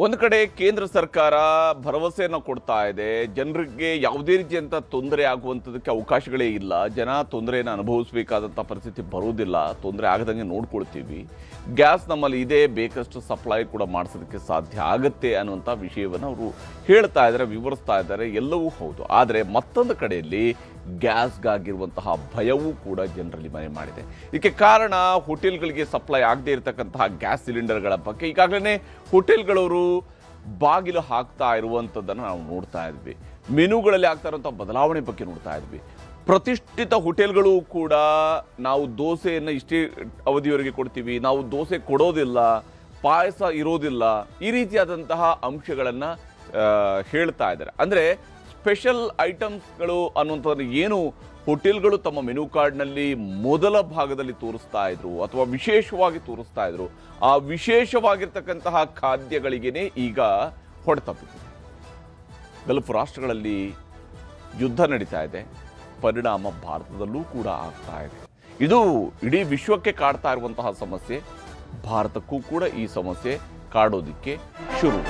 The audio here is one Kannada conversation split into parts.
ಒಂದು ಕಡೆ ಕೇಂದ್ರ ಸರ್ಕಾರ ಭರವಸೆಯನ್ನು ಕೊಡ್ತಾ ಇದೆ. ಜನರಿಗೆ ಯಾವುದೇ ರೀತಿಯಂತ ತೊಂದರೆ ಆಗುವಂಥದಕ್ಕೆ ಅವಕಾಶಗಳೇ ಇಲ್ಲ. ಜನ ತೊಂದರೆಯನ್ನು ಅನುಭವಿಸಬೇಕಾದಂಥ ಪರಿಸ್ಥಿತಿ ಬರುವುದಿಲ್ಲ. ತೊಂದರೆ ಆಗದಂಗೆ ನೋಡ್ಕೊಳ್ತೀವಿ. ಗ್ಯಾಸ್ ನಮ್ಮಲ್ಲಿ ಇದೆ, ಬೇಕಷ್ಟು ಸಪ್ಲೈ ಕೂಡ ಮಾಡಿಸೋದಕ್ಕೆ ಸಾಧ್ಯ ಆಗುತ್ತೆ ಅನ್ನುವಂಥ ವಿಷಯವನ್ನು ಅವರು ಹೇಳ್ತಾ ಇದ್ದಾರೆ, ವಿವರಿಸ್ತಾ ಇದ್ದಾರೆ. ಎಲ್ಲವೂ ಹೌದು. ಆದರೆ ಮತ್ತೊಂದು ಕಡೆಯಲ್ಲಿ ಗ್ಯಾಸ್ಗಾಗಿರುವಂತಹ ಭಯವೂ ಕೂಡ ಜನರಲ್ಲಿ ಮನೆ ಮಾಡಿದೆ. ಇದಕ್ಕೆ ಕಾರಣ ಹೋಟೆಲ್ಗಳಿಗೆ ಸಪ್ಲೈ ಆಗದೇ ಇರತಕ್ಕಂತಹ ಗ್ಯಾಸ್ ಸಿಲಿಂಡರ್ಗಳ ಬಗ್ಗೆ ಈಗಾಗಲೇ ಹೋಟೆಲ್ಗಳವರು ಬಾಗಿಲು ಹಾಕ್ತಾ ಇರುವಂಥದ್ದನ್ನು ನಾವು ನೋಡ್ತಾ ಇದ್ವಿ. ಮೆನುಗಳಲ್ಲಿ ಆಗ್ತಾ ಇರುವಂಥ ಬದಲಾವಣೆ ಬಗ್ಗೆ ನೋಡ್ತಾ ಇದ್ವಿ. ಪ್ರತಿಷ್ಠಿತ ಹೋಟೆಲ್ಗಳು ಕೂಡ ನಾವು ದೋಸೆಯನ್ನು ಇಷ್ಟೇ ಅವಧಿಯವರೆಗೆ ಕೊಡ್ತೀವಿ, ನಾವು ದೋಸೆ ಕೊಡೋದಿಲ್ಲ, ಪಾಯಸ ಇರೋದಿಲ್ಲ, ಈ ರೀತಿಯಾದಂತಹ ಅಂಶಗಳನ್ನು ಹೇಳ್ತಾ ಇದ್ದಾರೆ. ಅಂದರೆ ಸ್ಪೆಷಲ್ ಐಟಮ್ಸ್ಗಳು ಅನ್ನುವಂಥದ್ದು ಏನು ಹೋಟೆಲ್ಗಳು ತಮ್ಮ ಮೆನು ಕಾರ್ಡ್ನಲ್ಲಿ ಮೊದಲ ಭಾಗದಲ್ಲಿ ತೋರಿಸ್ತಾ ಇದ್ರು ಅಥವಾ ವಿಶೇಷವಾಗಿ ತೋರಿಸ್ತಾ ಇದ್ರು, ಆ ವಿಶೇಷವಾಗಿರ್ತಕ್ಕಂತಹ ಖಾದ್ಯಗಳಿಗೇನೆ ಈಗ ಹೊಡೆತ ಬಿದ್ದಿದೆ. ಗಲ್ಫ್ ರಾಷ್ಟ್ರಗಳಲ್ಲಿ ಯುದ್ಧ ನಡೀತಾ ಇದೆ. ಪರಿಣಾಮ ಭಾರತದಲ್ಲೂ ಕೂಡ ಆಗ್ತಾ ಇದೆ. ಇದು ಇಡೀ ವಿಶ್ವಕ್ಕೆ ಕಾಡ್ತಾ ಇರುವಂತಹ ಸಮಸ್ಯೆ. ಭಾರತಕ್ಕೂ ಕೂಡ ಈ ಸಮಸ್ಯೆ ಕಾಡೋದಿಕ್ಕೆ ಶುರು.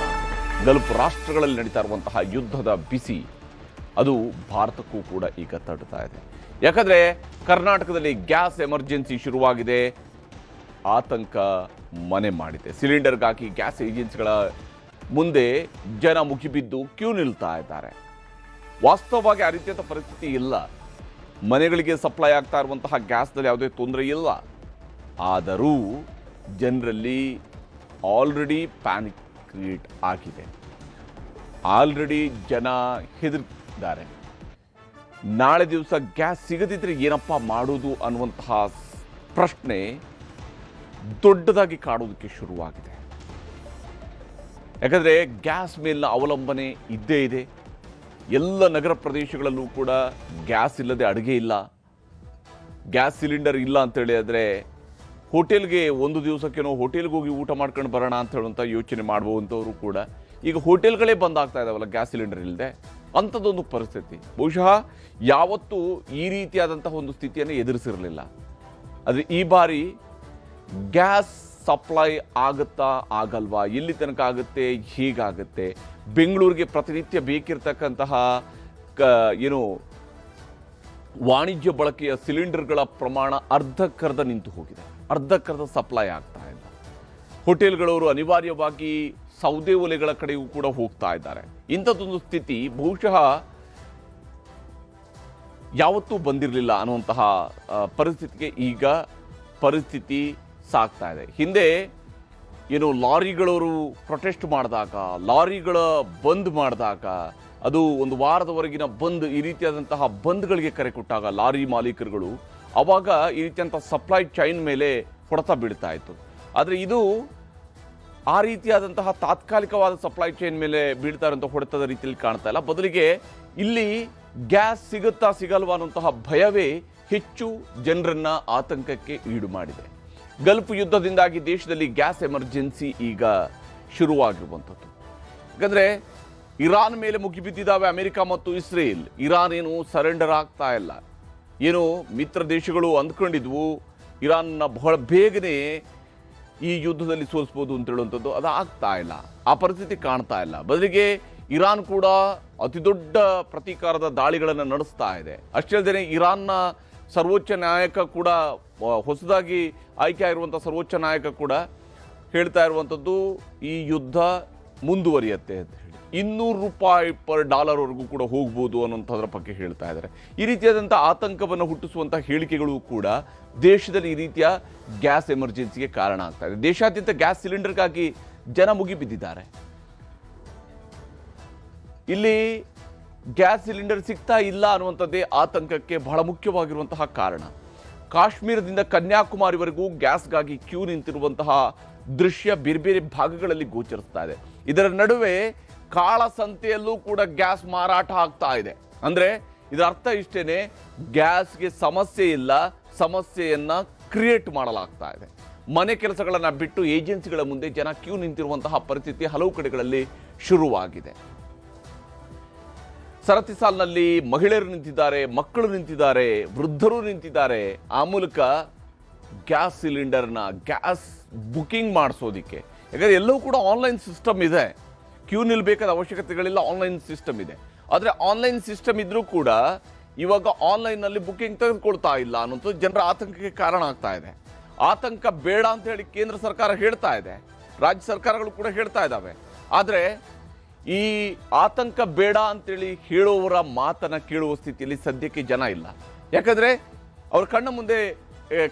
ಗಲ್ಫ್ ರಾಷ್ಟ್ರಗಳಲ್ಲಿ ನಡೀತಾ ಇರುವಂತಹ ಯುದ್ಧದ ಬಿಸಿ ಅದು ಭಾರತಕ್ಕೂ ಕೂಡ ಈಗ ತಡ್ತಾ ಇದೆ. ಯಾಕಂದರೆ ಕರ್ನಾಟಕದಲ್ಲಿ ಗ್ಯಾಸ್ ಎಮರ್ಜೆನ್ಸಿ ಶುರುವಾಗಿದೆ. ಆತಂಕ ಮನೆ ಮಾಡಿದೆ. ಸಿಲಿಂಡರ್ಗಾಗಿ ಗ್ಯಾಸ್ ಏಜೆನ್ಸಿಗಳ ಮುಂದೆ ಜನ ಮುಗಿಬಿದ್ದು ಕ್ಯೂ ನಿಲ್ತಾ ಇದ್ದಾರೆ. ವಾಸ್ತವವಾಗಿ ಆ ರೀತಿಯಾದ ಪರಿಸ್ಥಿತಿ ಇಲ್ಲ. ಮನೆಗಳಿಗೆ ಸಪ್ಲೈ ಆಗ್ತಾ ಇರುವಂತಹ ಗ್ಯಾಸ್ನಲ್ಲಿ ಯಾವುದೇ ತೊಂದರೆ ಇಲ್ಲ. ಆದರೂ ಜನರಲ್ಲಿ ಆಲ್ರೆಡಿ ಪ್ಯಾನಿಕ್ ಕ್ರಿಯೇಟ್ ಆಗಿದೆ. ಆಲ್ರೆಡಿ ಜನ ಹೆದರ್ತಿದ್ದಾರೆ. ನಾಳೆ ದಿವಸ ಗ್ಯಾಸ್ ಸಿಗದಿದ್ರೆ ಏನಪ್ಪ ಮಾಡೋದು ಅನ್ನುವಂತಹ ಪ್ರಶ್ನೆ ದೊಡ್ಡದಾಗಿ ಕಾಡೋದಕ್ಕೆ ಶುರುವಾಗಿದೆ. ಯಾಕಂದರೆ ಗ್ಯಾಸ್ ಮೇಲಿನ ಅವಲಂಬನೆ ಇದ್ದೇ ಇದೆ. ಎಲ್ಲ ನಗರ ಪ್ರದೇಶಗಳಲ್ಲೂ ಕೂಡ ಗ್ಯಾಸ್ ಇಲ್ಲದೆ ಅಡುಗೆ ಇಲ್ಲ. ಗ್ಯಾಸ್ ಸಿಲಿಂಡರ್ ಇಲ್ಲ ಅಂತೇಳಿ ಆದರೆ ಹೋಟೆಲ್ಗೆ ಒಂದು ದಿವಸಕ್ಕೇನೋ ಹೋಟೆಲ್ಗೆ ಹೋಗಿ ಊಟ ಮಾಡ್ಕೊಂಡು ಬರೋಣ ಅಂತ ಹೇಳುವಂಥ ಯೋಚನೆ ಮಾಡುವಂಥವರು ಕೂಡ ಈಗ ಹೋಟೆಲ್ಗಳೇ ಬಂದಾಗ್ತಾ ಇದ್ದಾವಲ್ಲ ಗ್ಯಾಸ್ ಸಿಲಿಂಡರ್ ಇಲ್ಲದೆ. ಅಂಥದ್ದೊಂದು ಪರಿಸ್ಥಿತಿ ಬಹುಶಃ ಯಾವತ್ತೂ ಈ ರೀತಿಯಾದಂತಹ ಒಂದು ಸ್ಥಿತಿಯನ್ನು ಎದುರಿಸಿರಲಿಲ್ಲ. ಆದರೆ ಈ ಬಾರಿ ಗ್ಯಾಸ್ ಸಪ್ಲೈ ಆಗುತ್ತಾ ಆಗಲ್ವಾ, ಎಲ್ಲಿ ತನಕ ಆಗುತ್ತೆ, ಹೀಗಾಗುತ್ತೆ. ಬೆಂಗಳೂರಿಗೆ ಪ್ರತಿನಿತ್ಯ ಬೇಕಿರ್ತಕ್ಕಂತಹ ಏನು ವಾಣಿಜ್ಯ ಬಳಕೆಯ ಸಿಲಿಂಡರ್ಗಳ ಪ್ರಮಾಣ ಅರ್ಧಕ್ಕರ್ಧ ನಿಂತು ಹೋಗಿದೆ. ಅರ್ಧಕ್ಕರ್ಧ ಸಪ್ಲೈ ಆಗ್ತಾ ಇಲ್ಲ. ಹೋಟೆಲ್ಗಳವರು ಅನಿವಾರ್ಯವಾಗಿ ಸೌದೆ ಒಲೆಗಳ ಕಡೆಗೂ ಕೂಡ ಹೋಗ್ತಾ ಇದ್ದಾರೆ. ಇಂಥದ್ದೊಂದು ಸ್ಥಿತಿ ಬಹುಶಃ ಯಾವತ್ತೂ ಬಂದಿರಲಿಲ್ಲ ಅನ್ನುವಂತಹ ಪರಿಸ್ಥಿತಿಗೆ ಈಗ ಪರಿಸ್ಥಿತಿ ಸಾಗ್ತಾ ಇದೆ. ಹಿಂದೆ ಏನು ಲಾರಿಗಳವರು ಪ್ರೊಟೆಸ್ಟ್ ಮಾಡಿದಾಗ, ಲಾರಿಗಳ ಬಂದ್ ಮಾಡಿದಾಗ, ಅದು ಒಂದು ವಾರದವರೆಗಿನ ಬಂದ್, ಈ ರೀತಿಯಾದಂತಹ ಬಂದ್ಗಳಿಗೆ ಕರೆ ಕೊಟ್ಟಾಗ ಲಾರಿ ಮಾಲೀಕರುಗಳು ಆವಾಗ ಈ ರೀತಿಯಂಥ ಸಪ್ಲೈ ಚೈನ್ ಮೇಲೆ ಹೊಡೆತ ಬೀಳ್ತಾ ಇತ್ತು. ಆದರೆ ಇದು ಆ ರೀತಿಯಾದಂತಹ ತಾತ್ಕಾಲಿಕವಾದ ಸಪ್ಲೈ ಚೈನ್ ಮೇಲೆ ಬೀಳ್ತಾ ಇರುವಂಥ ಹೊಡೆತದ ರೀತಿಯಲ್ಲಿ ಕಾಣ್ತಾ ಇಲ್ಲ. ಬದಲಿಗೆ ಇಲ್ಲಿ ಗ್ಯಾಸ್ ಸಿಗುತ್ತಾ ಸಿಗಲ್ವಾ ಅನ್ನುವಂತಹ ಭಯವೇ ಹೆಚ್ಚು ಜನರನ್ನ ಆತಂಕಕ್ಕೆ ಈಡು ಮಾಡಿದೆ. ಗಲ್ಫ್ ಯುದ್ಧದಿಂದಾಗಿ ದೇಶದಲ್ಲಿ ಗ್ಯಾಸ್ ಎಮರ್ಜೆನ್ಸಿ ಈಗ ಶುರುವಾಗಿರುವಂಥದ್ದು. ಯಾಕಂದರೆ ಇರಾನ್ ಮೇಲೆ ಮುಗಿಬಿದ್ದಿದ್ದಾವೆ ಅಮೆರಿಕ ಮತ್ತು ಇಸ್ರೇಲ್. ಇರಾನ್ ಏನು ಸರೆಂಡರ್ ಆಗ್ತಾ ಇಲ್ಲ. ಏನು ಮಿತ್ರ ದೇಶಗಳು ಅಂದ್ಕೊಂಡಿದ್ವು ಇರಾನ್ನ ಬಹಳ ಬೇಗನೆ ಈ ಯುದ್ಧದಲ್ಲಿ ಸೋಲಿಸ್ಬೋದು ಅಂತ ಹೇಳುವಂಥದ್ದು, ಅದು ಆಗ್ತಾ ಇಲ್ಲ. ಆ ಪರಿಸ್ಥಿತಿ ಕಾಣ್ತಾ ಇಲ್ಲ. ಬದಲಿಗೆ ಇರಾನ್ ಕೂಡ ಅತಿ ದೊಡ್ಡ ಪ್ರತೀಕಾರದ ದಾಳಿಗಳನ್ನು ನಡೆಸ್ತಾ ಇದೆ. ಅಷ್ಟೇ ಅಲ್ಲದೆ ಇರಾನ್ನ ಸರ್ವೋಚ್ಚ ನಾಯಕ ಕೂಡ, ಹೊಸದಾಗಿ ಆಯ್ಕೆ ಆಗಿರುವಂಥ ಸರ್ವೋಚ್ಚ ನಾಯಕ ಕೂಡ ಹೇಳ್ತಾ ಇರುವಂಥದ್ದು ಈ ಯುದ್ಧ ಮುಂದುವರಿಯುತ್ತೆ ಅಂತ ಹೇಳಿ. $200 ಪರ್ ಡಾಲರ್ವರೆಗೂ ಕೂಡ ಹೋಗ್ಬೋದು ಅನ್ನೋಂಥದ್ರ ಬಗ್ಗೆ ಹೇಳ್ತಾ ಇದ್ದಾರೆ. ಈ ರೀತಿಯಾದಂಥ ಆತಂಕವನ್ನು ಹುಟ್ಟಿಸುವಂಥ ಹೇಳಿಕೆಗಳು ಕೂಡ ದೇಶದಲ್ಲಿ ಈ ರೀತಿಯ ಗ್ಯಾಸ್ ಎಮರ್ಜೆನ್ಸಿಗೆ ಕಾರಣ ಆಗ್ತಾ ಇದೆ. ದೇಶಾದ್ಯಂತ ಗ್ಯಾಸ್ ಸಿಲಿಂಡರ್ಗಾಗಿ ಜನ ಮುಗಿಬಿದ್ದಿದ್ದಾರೆ. ಇಲ್ಲಿ ಗ್ಯಾಸ್ ಸಿಲಿಂಡರ್ ಸಿಗ್ತಾ ಇಲ್ಲ ಅನ್ನುವಂಥದ್ದೇ ಆತಂಕಕ್ಕೆ ಬಹಳ ಮುಖ್ಯವಾಗಿರುವಂತಹ ಕಾರಣ. ಕಾಶ್ಮೀರದಿಂದ ಕನ್ಯಾಕುಮಾರಿವರೆಗೂ ಗ್ಯಾಸ್ಗಾಗಿ ಕ್ಯೂ ನಿಂತಿರುವಂತಹ ದೃಶ್ಯ ಬೇರೆ ಬೇರೆ ಭಾಗಗಳಲ್ಲಿ ಗೋಚರಿಸ್ತಾ ಇದೆ. ಇದರ ನಡುವೆ ಕಾಳಸಂತೆಯಲ್ಲೂ ಕೂಡ ಗ್ಯಾಸ್ ಮಾರಾಟ ಆಗ್ತಾ ಇದೆ. ಅಂದರೆ ಇದರ ಅರ್ಥ ಇಷ್ಟೇನೆ, ಗ್ಯಾಸ್ಗೆ ಸಮಸ್ಯೆ ಇಲ್ಲ, ಸಮಸ್ಯೆಯನ್ನು ಕ್ರಿಯೇಟ್ ಮಾಡಲಾಗ್ತಾ ಇದೆ. ಮನೆ ಕೆಲಸಗಳನ್ನು ಬಿಟ್ಟು ಏಜೆನ್ಸಿಗಳ ಮುಂದೆ ಜನ ಕ್ಯೂ ನಿಂತಿರುವಂತಹ ಪರಿಸ್ಥಿತಿ ಹಲವು ಕಡೆಗಳಲ್ಲಿ ಶುರುವಾಗಿದೆ. ಸರತಿ ಸಾಲಿನಲ್ಲಿ ಮಹಿಳೆಯರು ನಿಂತಿದ್ದಾರೆ, ಮಕ್ಕಳು ನಿಂತಿದ್ದಾರೆ, ವೃದ್ಧರು ನಿಂತಿದ್ದಾರೆ. ಆ ಮೂಲಕ ಗ್ಯಾಸ್ ಸಿಲಿಂಡರ್ನ ಗ್ಯಾಸ್ ಬುಕಿಂಗ್ ಮಾಡಿಸೋದಿಕ್ಕೆ ಯಾಕಂದರೆ ಎಲ್ಲವೂ ಕೂಡ ಆನ್ಲೈನ್ ಸಿಸ್ಟಮ್ ಇದೆ, ಕ್ಯೂ ನಿಲ್ಬೇಕಾದ ಅವಶ್ಯಕತೆಗಳಿಲ್ಲ, ಆನ್ಲೈನ್ ಸಿಸ್ಟಮ್ ಇದೆ. ಆದರೆ ಆನ್ಲೈನ್ ಸಿಸ್ಟಮ್ ಇದ್ರೂ ಕೂಡ ಇವಾಗ ಆನ್ಲೈನ್ನಲ್ಲಿ ಬುಕ್ಕಿಂಗ್ ತೆಗೆದುಕೊಳ್ತಾ ಇಲ್ಲ ಅನ್ನೋದು ಜನರ ಆತಂಕಕ್ಕೆ ಕಾರಣ ಆಗ್ತಾ ಇದೆ. ಆತಂಕ ಬೇಡ ಅಂತ ಹೇಳಿ ಕೇಂದ್ರ ಸರ್ಕಾರ ಹೇಳ್ತಾ ಇದೆ, ರಾಜ್ಯ ಸರ್ಕಾರಗಳು ಕೂಡ ಹೇಳ್ತಾ ಇದ್ದಾವೆ. ಆದರೆ ಈ ಆತಂಕ ಬೇಡ ಅಂತೇಳಿ ಹೇಳುವವರ ಮಾತನ್ನು ಕೇಳುವ ಸ್ಥಿತಿಯಲ್ಲಿ ಸದ್ಯಕ್ಕೆ ಜನ ಇಲ್ಲ. ಯಾಕಂದರೆ ಅವ್ರ ಕಣ್ಣ ಮುಂದೆ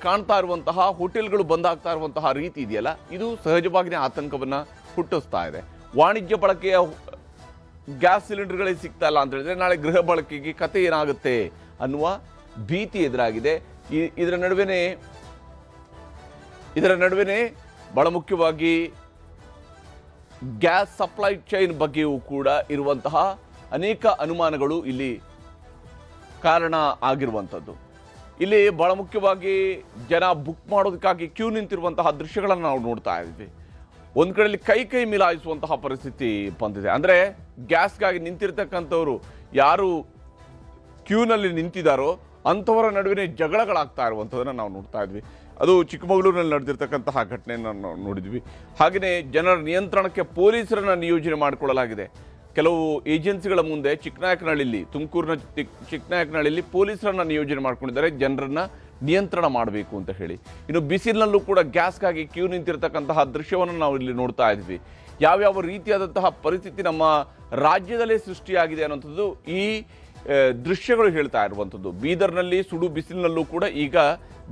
ಕಾಣ್ತಾ ಇರುವಂತಹ ಹೋಟೆಲ್ಗಳು ಬಂದಾಗ್ತಾ ಇರುವಂತಹ ರೀತಿ ಇದೆಯಲ್ಲ, ಇದು ಸಹಜವಾಗಿಯೇ ಆತಂಕವನ್ನು ಹುಟ್ಟಿಸ್ತಾ ಇದೆ. ವಾಣಿಜ್ಯ ಬಳಕೆಯ ಗ್ಯಾಸ್ ಸಿಲಿಂಡರ್ಗಳೇ ಸಿಗ್ತಾ ಇಲ್ಲ ಅಂತ ಹೇಳಿದ್ರೆ ನಾಳೆ ಗೃಹ ಬಳಕೆಗೆ ಕತೆ ಏನಾಗುತ್ತೆ ಅನ್ನುವ ಭೀತಿ ಎದುರಾಗಿದೆ. ಇದರ ನಡುವೆನೇ ಬಹಳ ಮುಖ್ಯವಾಗಿ ಗ್ಯಾಸ್ ಸಪ್ಲೈ ಚೈನ್ ಬಗ್ಗೆಯೂ ಕೂಡ ಇರುವಂತಹ ಅನೇಕ ಅನುಮಾನಗಳು ಇಲ್ಲಿ ಕಾರಣ ಆಗಿರುವಂಥದ್ದು. ಇಲ್ಲಿ ಬಹಳ ಮುಖ್ಯವಾಗಿ ಜನ ಬುಕ್ ಮಾಡೋದಕ್ಕಾಗಿ ಕ್ಯೂ ನಿಂತಿರುವಂತಹ ದೃಶ್ಯಗಳನ್ನು ನಾವು ನೋಡ್ತಾ ಇದ್ವಿ. ಒಂದು ಕಡೆಯಲ್ಲಿ ಕೈ ಮಿಲಾಯಿಸುವಂತಹ ಪರಿಸ್ಥಿತಿ ಬಂದಿದೆ. ಅಂದರೆ ಗ್ಯಾಸ್ಗಾಗಿ ನಿಂತಿರ್ತಕ್ಕಂಥವ್ರು ಯಾರು ಕ್ಯೂನಲ್ಲಿ ನಿಂತಿದ್ದಾರೋ ಅಂಥವರ ನಡುವೆ ಜಗಳಗಳಾಗ್ತಾ ಇರುವಂಥದ್ದನ್ನು ನಾವು ನೋಡ್ತಾ ಇದ್ವಿ. ಅದು ಚಿಕ್ಕಮಗಳೂರಿನಲ್ಲಿ ನಡೆದಿರ್ತಕ್ಕಂತಹ ಘಟನೆಯನ್ನು ನಾವು ನೋಡಿದ್ವಿ. ಹಾಗೆಯೇ ಜನರ ನಿಯಂತ್ರಣಕ್ಕೆ ಪೊಲೀಸರನ್ನು ನಿಯೋಜನೆ ಮಾಡಿಕೊಳ್ಳಲಾಗಿದೆ. ಕೆಲವು ಏಜೆನ್ಸಿಗಳ ಮುಂದೆ ಚಿಕ್ಕನಾಯಕನಹಳ್ಳಿಲಿ, ತುಮಕೂರಿನ ಚಿಕ್ಕನಾಯಕನಹಳ್ಳಿಲಿ ಪೊಲೀಸರನ್ನು ನಿಯೋಜನೆ ಮಾಡ್ಕೊಂಡಿದ್ದಾರೆ ಜನರನ್ನು ನಿಯಂತ್ರಣ ಮಾಡಬೇಕು ಅಂತ ಹೇಳಿ. ಇನ್ನು ಬಿಸಿಲಿನಲ್ಲೂ ಕೂಡ ಗ್ಯಾಸ್ಗಾಗಿ ಕ್ಯೂ ನಿಂತಿರ್ತಕ್ಕಂತಹ ದೃಶ್ಯವನ್ನು ನಾವು ಇಲ್ಲಿ ನೋಡ್ತಾ ಇದ್ವಿ. ಯಾವ್ಯಾವ ರೀತಿಯಾದಂತಹ ಪರಿಸ್ಥಿತಿ ನಮ್ಮ ರಾಜ್ಯದಲ್ಲೇ ಸೃಷ್ಟಿಯಾಗಿದೆ ಅನ್ನೋಂಥದ್ದು ಈ ದೃಶ್ಯಗಳು ಹೇಳ್ತಾ ಇರುವಂಥದ್ದು. ಬೀದರ್ನಲ್ಲಿ ಸುಡು ಬಿಸಿಲಿನಲ್ಲೂ ಕೂಡ ಈಗ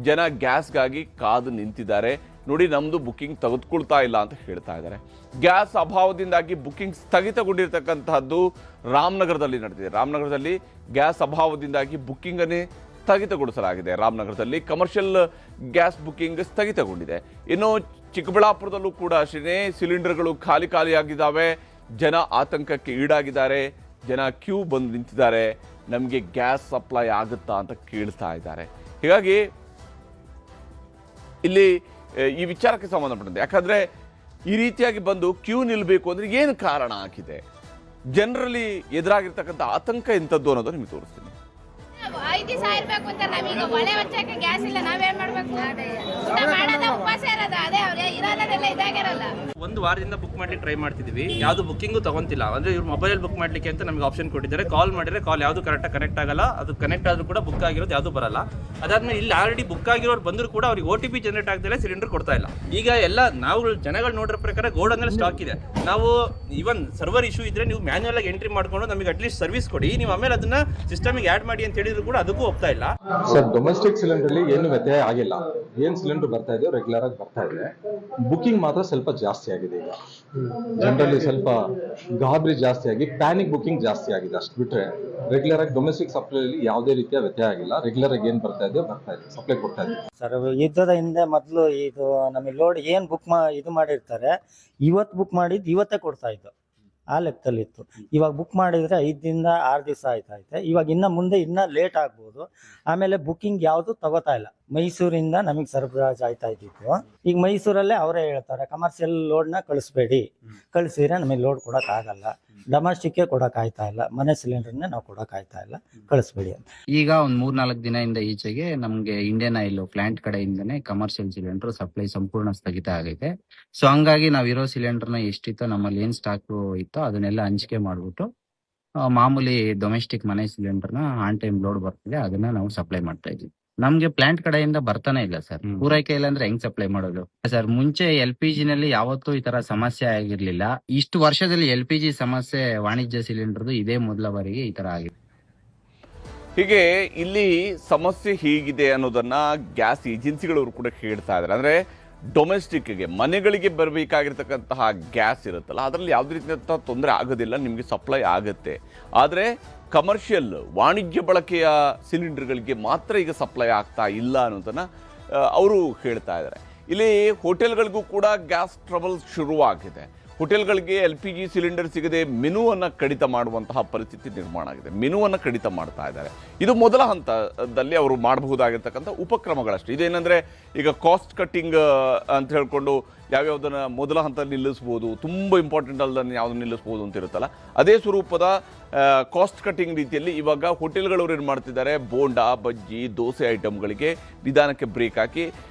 ಜನ ಗ್ಯಾಸ್ಗಾಗಿ ಕಾದು ನಿಂತಿದ್ದಾರೆ. ನೋಡಿ, ನಮ್ಮದು ಬುಕ್ಕಿಂಗ್ ತೆಗೆದುಕೊಳ್ತಾ ಇಲ್ಲ ಅಂತ ಹೇಳ್ತಾ ಇದ್ದಾರೆ. ಗ್ಯಾಸ್ ಅಭಾವದಿಂದಾಗಿ ಬುಕ್ಕಿಂಗ್ ಸ್ಥಗಿತಗೊಂಡಿರ್ತಕ್ಕಂತಹದ್ದು ರಾಮನಗರದಲ್ಲಿ ನಡೆದಿದೆ. ರಾಮನಗರದಲ್ಲಿ ಗ್ಯಾಸ್ ಅಭಾವದಿಂದಾಗಿ ಬುಕ್ಕಿಂಗನ್ನೇ ಸ್ಥಗಿತಗೊಳಿಸಲಾಗಿದೆ. ರಾಮನಗರದಲ್ಲಿ ಕಮರ್ಷಿಯಲ್ ಗ್ಯಾಸ್ ಬುಕ್ಕಿಂಗ್ ಸ್ಥಗಿತಗೊಂಡಿದೆ. ಇನ್ನು ಚಿಕ್ಕಬಳ್ಳಾಪುರದಲ್ಲೂ ಕೂಡ ಅಷ್ಟೇ ಸಿಲಿಂಡರ್ಗಳು ಖಾಲಿಯಾಗಿದ್ದಾವೆ. ಜನ ಆತಂಕಕ್ಕೆ ಈಡಾಗಿದ್ದಾರೆ. ಜನ ಕ್ಯೂ ಬಂದು ನಿಂತಿದ್ದಾರೆ. ನಮಗೆ ಗ್ಯಾಸ್ ಸಪ್ಲೈ ಆಗುತ್ತಾ ಅಂತ ಕೇಳ್ತಾ ಇದ್ದಾರೆ. ಹೀಗಾಗಿ ಇಲ್ಲಿ ಈ ವಿಚಾರಕ್ಕೆ ಸಂಬಂಧಪಟ್ಟಂತೆ, ಯಾಕಂದರೆ ಈ ರೀತಿಯಾಗಿ ಬಂದು ಕ್ಯೂ ನಿಲ್ಲಬೇಕು ಅಂದರೆ ಏನು ಕಾರಣ ಆಗಿದೆ, ಜನರಲ್ಲಿ ಎದುರಾಗಿರ್ತಕ್ಕಂಥ ಆತಂಕ ಎಂಥದ್ದು ಅನ್ನೋದು ನಿಮಗೆ ತೋರಿಸ್ತೀನಿ. 5 ದಿವಸ ಇರಬೇಕು ಅಂತ ನಾವೀಗ ಒಲೆ ಹಚ್ಚಕ್ಕೆ ಗ್ಯಾಸ್ ಇಲ್ಲ, ನಾವೇನ್ ಮಾಡ್ಬೇಕು? ಊಟ ಮಾಡೋದ ಉಪವಾಸ ಇರೋದ, ಅದೇ ಅವ್ರೆ ಇರೋದೆಲ್ಲ ಇದಾಗಿರಲ್ಲ. ಒಂದು ವಾರದಿಂದ ಬುಕ್ ಮಾಡ್ಲಿಕ್ಕೆ ಟ್ರೈ ಮಾಡ್ತಿದ್ವಿ, ಯಾವುದು ಬುಕ್ಕಿಂಗು ತಗೊಂತಿಲ್ಲ. ಅಂದ್ರೆ ಇವ್ರು ಮೊಬೈಲ್ ಬುಕ್ ಮಾಡ್ಲಿಕ್ಕೆ ಅಂತ ನಮಗೆ ಆಪ್ಷನ್ ಕೊಟ್ಟಿದ್ದಾರೆ. ಕಾಲ್ ಮಾಡಿದ್ರೆ ಕಾಲ್ ಯಾವುದು ಕರೆಕ್ಟಾಗಿ ಕನೆಕ್ಟ್ ಆಗಲ್ಲ, ಅದು ಕನೆಕ್ಟ್ ಆದ್ರೂ ಕೂಡ ಬುಕ್ ಆಗಿರೋದು ಯಾವುದು ಬರಲ್ಲ. ಅದಾದ್ಮೇಲೆ ಇಲ್ಲಿ ಆಲ್ರೆಡಿ ಬುಕ್ ಆಗಿರೋರು ಬಂದರೂ ಕೂಡ ಅವ್ರಿಗೆ OTP ಜನರೇಟ್ ಆಗ್ತಿಲ್ಲ, ಸಿಲಿಂಡರ್ ಕೊಡ್ತಾ ಇಲ್ಲ. ಈಗ ಎಲ್ಲ ನಾವು ಜನಗಳು ನೋಡಿರೋ ಪ್ರಕಾರ ಗೋಡನ್ನಲ್ಲಿ ಸ್ಟಾಕ್ ಇದೆ. ನಾವು ಈವನ್ ಸರ್ವರ್ ಇಶ್ಯೂ ಇದ್ರೆ ನೀವು ಮ್ಯಾನ್ಯುಯಲ್ ಆಗಿ ಎಂಟ್ರಿ ಮಾಡ್ಕೊಂಡು ನಮಗೆ ಅಟ್ಲೀಸ್ಟ್ ಸರ್ವಿಸ್ ಕೊಡಿ, ನೀವು ಆಮೇಲೆ ಅದನ್ನ ಸಿಸ್ಟಮಿಗೆ ಆಡ್ ಮಾಡಿ ಅಂತ ಹೇಳಿದ್ರು ಕೂಡ ಅದಕ್ಕೂ ಹೋಗ್ತಾ ಇಲ್ಲ. ಸರ್, ಡೊಮೆಸ್ಟಿಕ್ ಸಿಲಿಂಡರ್ ಅಲ್ಲಿ ಏನು ವ್ಯತ್ಯಯ ಆಗಿಲ್ಲ. ಏನ್ ಸಿಲಿಂಡರ್ ಬರ್ತಾ ಇದೆ ರೆಗ್ಯುಲರ್ ಆಗಿ ಬರ್ತಾ ಇದೆ. ಬುಕಿಂಗ್ ಮಾತ್ರ ಸ್ವಲ್ಪ ಜಾಸ್ತಿ ಆಗಿದೆ. ಈಗ ಜನರಲ್ಲಿ ಸ್ವಲ್ಪ ಗಾಬರಿ ಜಾಸ್ತಿ ಆಗಿ ಪ್ಯಾನಿಕ್ ಬುಕಿಂಗ್ ಜಾಸ್ತಿ ಆಗಿದೆ. ಅಷ್ಟು ಬಿಟ್ರೆ ರೆಗ್ಯುಲರ್ ಆಗಿ ಡೊಮೆಸ್ಟಿಕ್ ಸಪ್ಲೈ ಅಲ್ಲಿ ಯಾವುದೇ ರೀತಿಯ ವ್ಯತ್ಯಯ ಆಗಿಲ್ಲ. ರೆಗ್ಯುಲರ್ ಆಗಿ ಏನ್ ಬರ್ತಾ ಇದೆ ಸಪ್ಲೈ ಕೊಡ್ತಾ ಇದೆ. ಸರ್, ಯುದ್ಧದ ಹಿಂದೆ ಮೊದಲು ಇದು ನಮಗೆ ಲೋಡ್ ಏನ್ ಬುಕ್ ಇದು ಮಾಡಿರ್ತಾರೆ, ಇವತ್ತು ಬುಕ್ ಮಾಡಿದ್ದು ಇವತ್ತೇ ಕೊಡ್ತಾ ಇದ್ದು, ಆ ಲೆಕ್ಕದಲ್ಲಿ ಇತ್ತು. ಇವಾಗ ಬುಕ್ ಮಾಡಿದ್ರೆ 5 ದಿಂದ 6 ದಿವಸ ಆಯ್ತೈತೆ. ಇವಾಗ ಇನ್ನ ಮುಂದೆ ಇನ್ನ ಲೇಟ್ ಆಗ್ಬೋದು. ಆಮೇಲೆ ಬುಕ್ಕಿಂಗ್ ಯಾವುದು ತಗೋತಾ ಇಲ್ಲ. ಮೈಸೂರಿಂದ ನಮಗೆ ಸರಬರಾಜು ಆಯ್ತಾ ಇದ್ದಿತ್ತು. ಈಗ ಮೈಸೂರಲ್ಲೇ ಅವರೇ ಹೇಳ್ತಾರೆ ಕಮರ್ಷಿಯಲ್ ಲೋಡ್ನ ಕಳಿಸ್ಬೇಡಿ, ಕಳಿಸಿದ್ರೆ ನಮಗೆ ಲೋಡ್ ಕೊಡಕ್ ಆಗಲ್ಲ, ಡೊಮೆಸ್ಟಿಕ್ ಕೊಡಕ್ ಆಯ್ತಾ ಇಲ್ಲ, ಮನೆ ಸಿಲಿಂಡರ್ನೇ ನಾವು ಕೊಡಕ್ ಆಯ್ತಾ ಇಲ್ಲ, ಕಳಿಸ್ಬೇಡಿ ಅಂತ. ಈಗ ಒಂದ್ 3-4 ದಿನದಿಂದ ಈಚೆಗೆ ನಮ್ಗೆ ಇಂಡಿಯನ್ ಆಯಿಲ್ ಪ್ಲಾಂಟ್ ಕಡೆಯಿಂದನೇ ಕಮರ್ಷಿಯಲ್ ಸಿಲಿಂಡರ್ ಸಪ್ಲೈ ಸಂಪೂರ್ಣ ಸ್ಥಗಿತ ಆಗೈತೆ. ಸೊ ಹಂಗಾಗಿ ನಾವ್ ಇರೋ ಸಿಲಿಂಡರ್ನ ಎಷ್ಟಿತ್ತೋ ನಮ್ಮಲ್ಲಿ ಏನ್ ಸ್ಟಾಕ್ ಇತ್ತೋ ಅದನ್ನೆಲ್ಲ ಹಂಚಿಕೆ ಮಾಡ್ಬಿಟ್ಟು ಮಾಮೂಲಿ ಡೊಮೆಸ್ಟಿಕ್ ಮನೆ ಸಿಲಿಂಡರ್ನ ಆನ್ ಟೈಮ್ ಲೋಡ್ ಬರ್ತಿದೆ, ಅದನ್ನ ನಾವು ಸಪ್ಲೈ ಮಾಡ್ತಾ ಇದ್ವಿ. ನಮ್ಗೆ ಪ್ಲಾಂಟ್ ಕಡೆಯಿಂದ ಬರ್ತಾನೆ ಇಲ್ಲ ಸರ್. ಪೂರೈಕೆ ಇಲ್ಲ ಅಂದ್ರೆ ಹೆಂಗ್ ಸಪ್ಲೈ ಮಾಡೋದು ಸರ್? ಮುಂಚೆ LPG ನಲ್ಲಿ ಯಾವತ್ತೂ ಈ ತರ ಸಮಸ್ಯೆ ಆಗಿರ್ಲಿಲ್ಲ. ಇಷ್ಟು ವರ್ಷದಲ್ಲಿ LPG ಸಮಸ್ಯೆ ವಾಣಿಜ್ಯ ಸಿಲಿಂಡರ್ದು ಇದೇ ಮೊದಲ ಬಾರಿಗೆ ಈ ತರ ಆಗಿದೆ. ಹೀಗೆ ಇಲ್ಲಿ ಸಮಸ್ಯೆ ಹೀಗಿದೆ ಅನ್ನೋದನ್ನ ಗ್ಯಾಸ್ ಏಜೆನ್ಸಿಗಳವರು ಕೂಡ ಹೇಳ್ತಾ ಇದ್ದಾರೆ. ಅಂದ್ರೆ ಡೊಮೆಸ್ಟಿಕ್ಗೆ ಮನೆಗಳಿಗೆ ಬರಬೇಕಾಗಿರ್ತಕ್ಕಂತಹ ಗ್ಯಾಸ್ ಇರುತ್ತಲ್ಲ, ಅದರಲ್ಲಿ ಯಾವುದೇ ರೀತಿಯಾದಂಥ ತೊಂದರೆ ಆಗೋದಿಲ್ಲ, ನಿಮಗೆ ಸಪ್ಲೈ ಆಗುತ್ತೆ. ಆದರೆ ಕಮರ್ಷಿಯಲ್ ವಾಣಿಜ್ಯ ಬಳಕೆಯ ಸಿಲಿಂಡರ್ಗಳಿಗೆ ಮಾತ್ರ ಈಗ ಸಪ್ಲೈ ಆಗ್ತಾ ಇಲ್ಲ ಅನ್ನೋದನ್ನು ಅವರು ಹೇಳ್ತಾ ಇದ್ದಾರೆ. ಇಲ್ಲಿ ಹೋಟೆಲ್ಗಳಿಗೂ ಕೂಡ ಗ್ಯಾಸ್ ಟ್ರಬಲ್ ಶುರುವಾಗಿದೆ. ಹೋಟೆಲ್ಗಳಿಗೆ LPG ಸಿಲಿಂಡರ್ ಸಿಗದೆ ಮೆನುವನ್ನು ಕಡಿತ ಮಾಡುವಂತಹ ಪರಿಸ್ಥಿತಿ ನಿರ್ಮಾಣ ಆಗಿದೆ. ಮೆನುವನ್ನು ಕಡಿತ ಮಾಡ್ತಾ ಇದ್ದಾರೆ. ಇದು ಮೊದಲ ಹಂತದಲ್ಲಿ ಅವರು ಮಾಡಬಹುದಾಗಿರ್ತಕ್ಕಂಥ ಉಪಕ್ರಮಗಳಷ್ಟೇ. ಇದೇನೆಂದರೆ ಈಗ ಕಾಸ್ಟ್ ಕಟ್ಟಿಂಗ್ ಅಂತ ಹೇಳ್ಕೊಂಡು ಯಾವ್ಯಾವುದನ್ನು ಮೊದಲ ಹಂತದಲ್ಲಿ ನಿಲ್ಲಿಸ್ಬೋದು, ತುಂಬ ಇಂಪಾರ್ಟೆಂಟ್ ಅಲ್ಲದನ್ನು ಯಾವುದನ್ನು ನಿಲ್ಲಿಸ್ಬೋದು ಅಂತ ಇರುತ್ತಲ್ಲ, ಅದೇ ಸ್ವರೂಪದ ಕಾಸ್ಟ್ ಕಟ್ಟಿಂಗ್ ರೀತಿಯಲ್ಲಿ ಇವಾಗ ಹೋಟೆಲ್ಗಳವರು ಏನು ಮಾಡ್ತಿದ್ದಾರೆ, ಬೋಂಡಾ, ಬಜ್ಜಿ, ದೋಸೆ ಐಟಮ್ಗಳಿಗೆ ನಿಧಾನಕ್ಕೆ ಬ್ರೇಕ್ ಹಾಕಿ